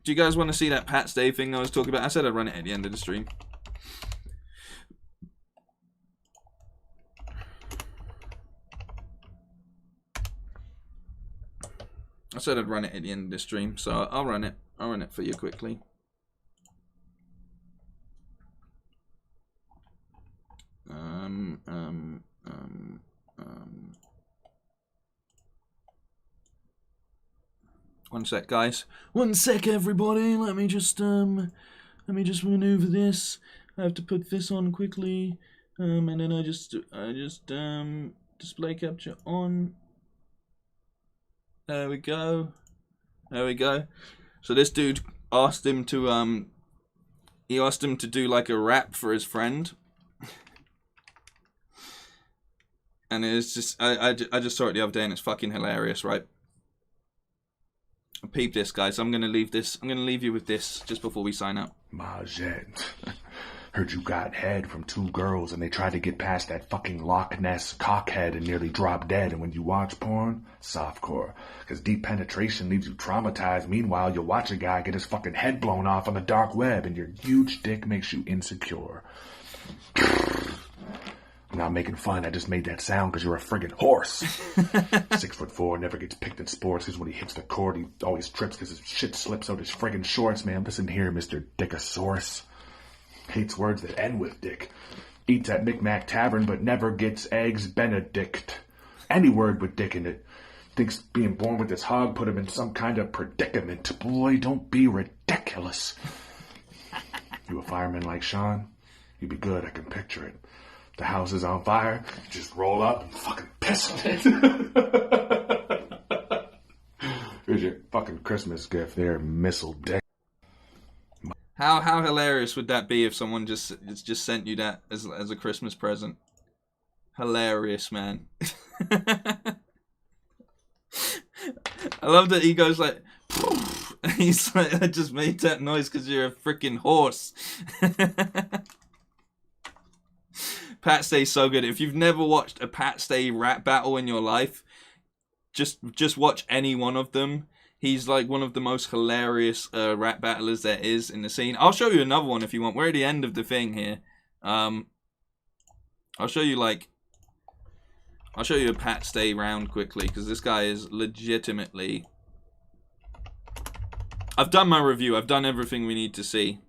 Do you guys want to see that Pat's Day thing I was talking about? I said I'd run it at the end of the stream. I said I'd run it at the end of the stream, so I'll run it. I'll run it for you quickly. One sec, guys. One sec, everybody. Let me just maneuver this. I have to put this on quickly, and then I just display capture on. There we go. There we go. So this dude asked him to he asked him to do like a rap for his friend. And it's just I just saw it the other day and it's fucking hilarious, right? Peep this, guys. I'm gonna leave you with this just before we sign out. Majette. Heard you got head from 2 girls and they tried to get past that fucking Loch Ness cockhead and nearly dropped dead. And when you watch porn, softcore. Because deep penetration leaves you traumatized. Meanwhile, you watch a guy get his fucking head blown off on the dark web and your huge dick makes you insecure. I'm not making fun. I just made that sound because you're a friggin' horse. 6'4", never gets picked at sports because when he hits the court, he always trips because his shit slips out his friggin' shorts, man. Listen here, Mr. Dickosaurus. Hates words that end with dick. Eats at Micmac Tavern but never gets eggs Benedict. Any word with dick in it. Thinks being born with this hog put him in some kind of predicament. Boy, don't be ridiculous. You a fireman like Sean? You'd be good, I can picture it. The house is on fire, just roll up and fucking piss on it. Here's your fucking Christmas gift there, missile dick. How hilarious would that be if someone just sent you that as a Christmas present? Hilarious, man. I love that he goes like, he's like, I just made that noise because you're a freaking horse. Pat Stay's so good. If you've never watched a Pat Stay rap battle in your life, just watch any one of them. He's like one of the most hilarious rap battlers there is in the scene. I'll show you another one if you want. We're at the end of the thing here. I'll show you a Pat Stay round quickly because this guy is legitimately. I've done my review. I've done everything we need to see.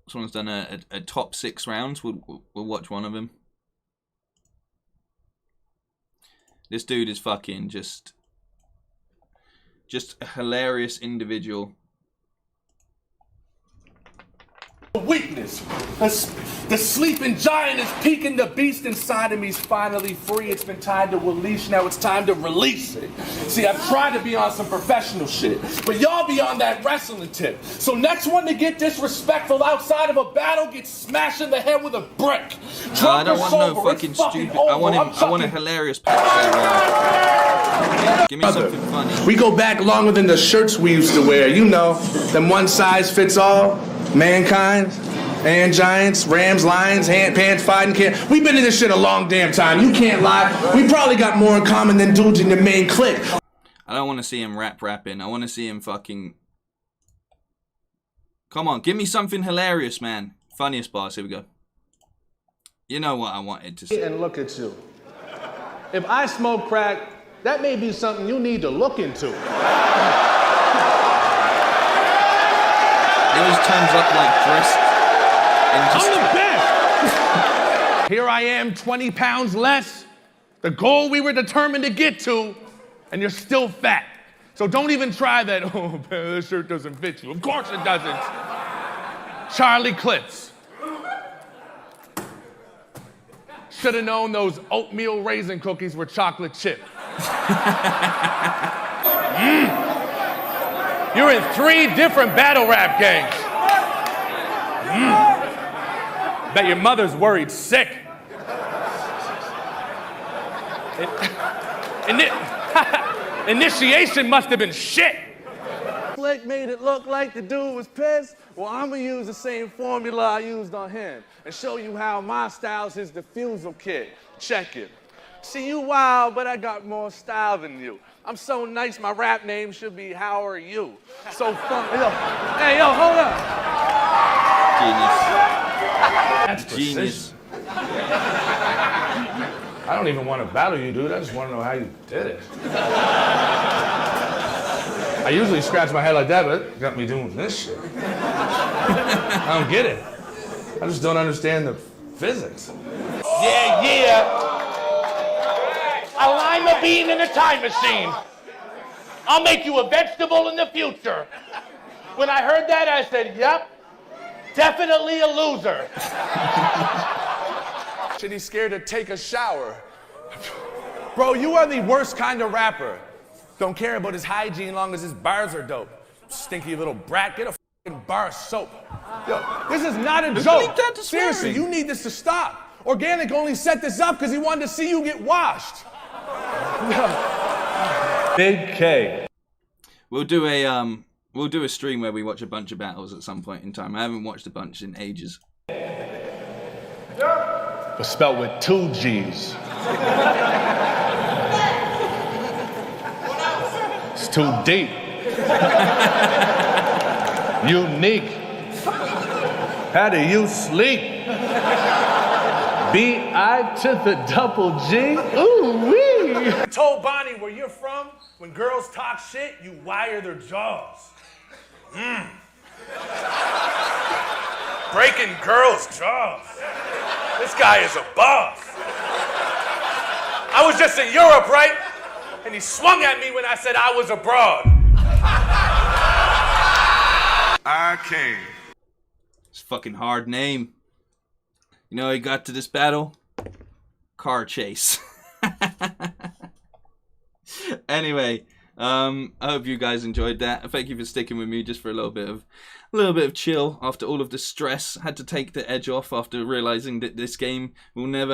Someone's done a top 6 rounds. We'll watch one of them. This dude is fucking just a hilarious individual. weakness. The sleeping giant is peeking. The beast inside of me is finally free. It's been tied to a leash. Now it's time to release it. See, I've tried to be on some professional shit, but y'all be on that wrestling tip. So next one to get disrespectful outside of a battle gets smashed in the head with a brick. I don't want no fucking stupid. I want a hilarious pack. Give me something funny. We go back longer than the shirts we used to wear. You know, them one size fits all, mankind. And giants, rams, lions, hand pants, fighting can't. We've been in this shit a long damn time. You can't lie. We probably got more in common than dudes in your main clique. I don't want to see him rapping. I want to see him fucking... Come on, give me something hilarious, man. Funniest bars, here we go. You know what I wanted to say. And look at you. If I smoke crack, that may be something you need to look into. It always turns up like dressed. I'm the best! Here I am, 20 pounds less, the goal we were determined to get to, and you're still fat. So don't even try that, oh, man, this shirt doesn't fit you. Of course it doesn't. Charlie Clips. Should have known those oatmeal raisin cookies were chocolate chip. You're in 3 different battle rap gangs. Bet your mother's worried sick. Initiation must have been shit. Slick made it look like the dude was pissed. Well, I'm gonna use the same formula I used on him and show you how my style's his diffusal kit. Check it. See, you wild, but I got more style than you. I'm so nice, my rap name should be How Are You? So fun. Yo. Hey, yo, hold up. Genius. That's genius. I don't even want to battle you, dude. I just want to know how you did it. I usually scratch my head like that, but it got me doing this shit. I don't get it. I just don't understand the physics. Yeah, yeah. A lima bean in a time machine. I'll make you a vegetable in the future. When I heard that, I said, yep, definitely a loser. Shit, he's scared to take a shower. Bro, you are the worst kind of rapper. Don't care about his hygiene long as his bars are dope. Stinky little brat, get a fucking bar of soap. Yo, this is not a joke. Seriously, you need this to stop. Organic only set this up because he wanted to see you get washed. Big K. We'll do a stream where we watch a bunch of battles at some point in time. I haven't watched a bunch in ages. But spelled with 2 G's. It's too deep. Unique. How do you sleep? B-I to the double G. Ooh-wee. I told Bonnie where you're from, when girls talk shit, you wire their jaws. Breaking girls' jaws. This guy is a boss. I was just in Europe, right? And he swung at me when I said I was abroad. Okay. It's a fucking hard name. You know how he got to this battle? Car chase. Anyway, I hope you guys enjoyed that. Thank you for sticking with me just for a little bit of chill after all of the stress. Had to take the edge off after realizing that this game will never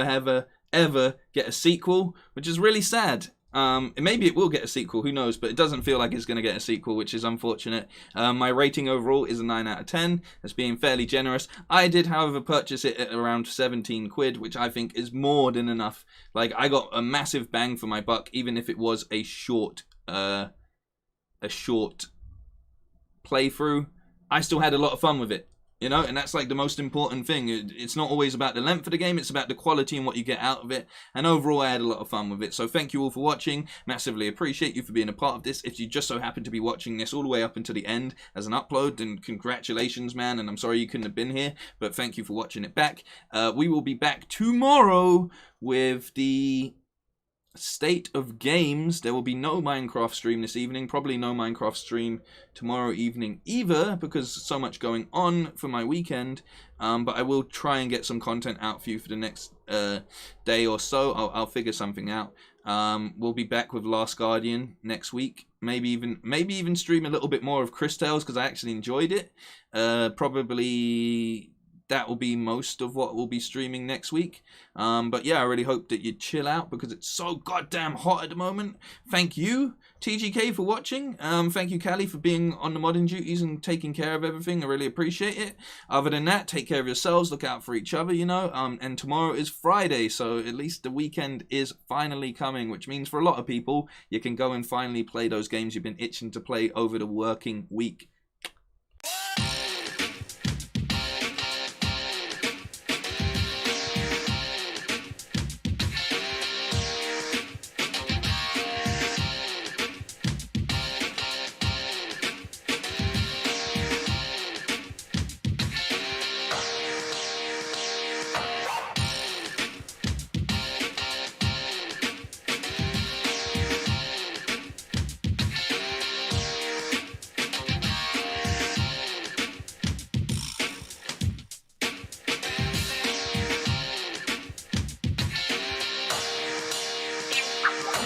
ever get a sequel, which is really sad. Maybe it will get a sequel, who knows, but it doesn't feel like it's going to get a sequel, which is unfortunate. My rating overall is a 9 out of 10. That's being fairly generous. I did, however, purchase it at around 17 quid, which I think is more than enough. Like, I got a massive bang for my buck, even if it was a short playthrough. I still had a lot of fun with it. You know, and that's like the most important thing. It's not always about the length of the game, it's about the quality and what you get out of it. And overall, I had a lot of fun with it. So thank you all for watching. Massively appreciate you for being a part of this. If you just so happen to be watching this all the way up until the end as an upload, then congratulations, man. And I'm sorry you couldn't have been here, but thank you for watching it back. We will be back tomorrow with the state of games. There will be no Minecraft stream this evening, probably no Minecraft stream tomorrow evening either, because so much going on for my weekend. But I will try and get some content out for you for the next day or so. I'll figure something out. We'll be back with Last Guardian next week. Maybe even stream a little bit more of Chris Tales, because I actually enjoyed it. Probably that will be most of what we'll be streaming next week. But yeah, I really hope that you chill out, because it's so goddamn hot at the moment. Thank you, TGK, for watching. Thank you, Callie, for being on the modding duties and taking care of everything. I really appreciate it. Other than that, take care of yourselves. Look out for each other, you know. And tomorrow is Friday, so at least the weekend is finally coming, which means for a lot of people, you can go and finally play those games you've been itching to play over the working week.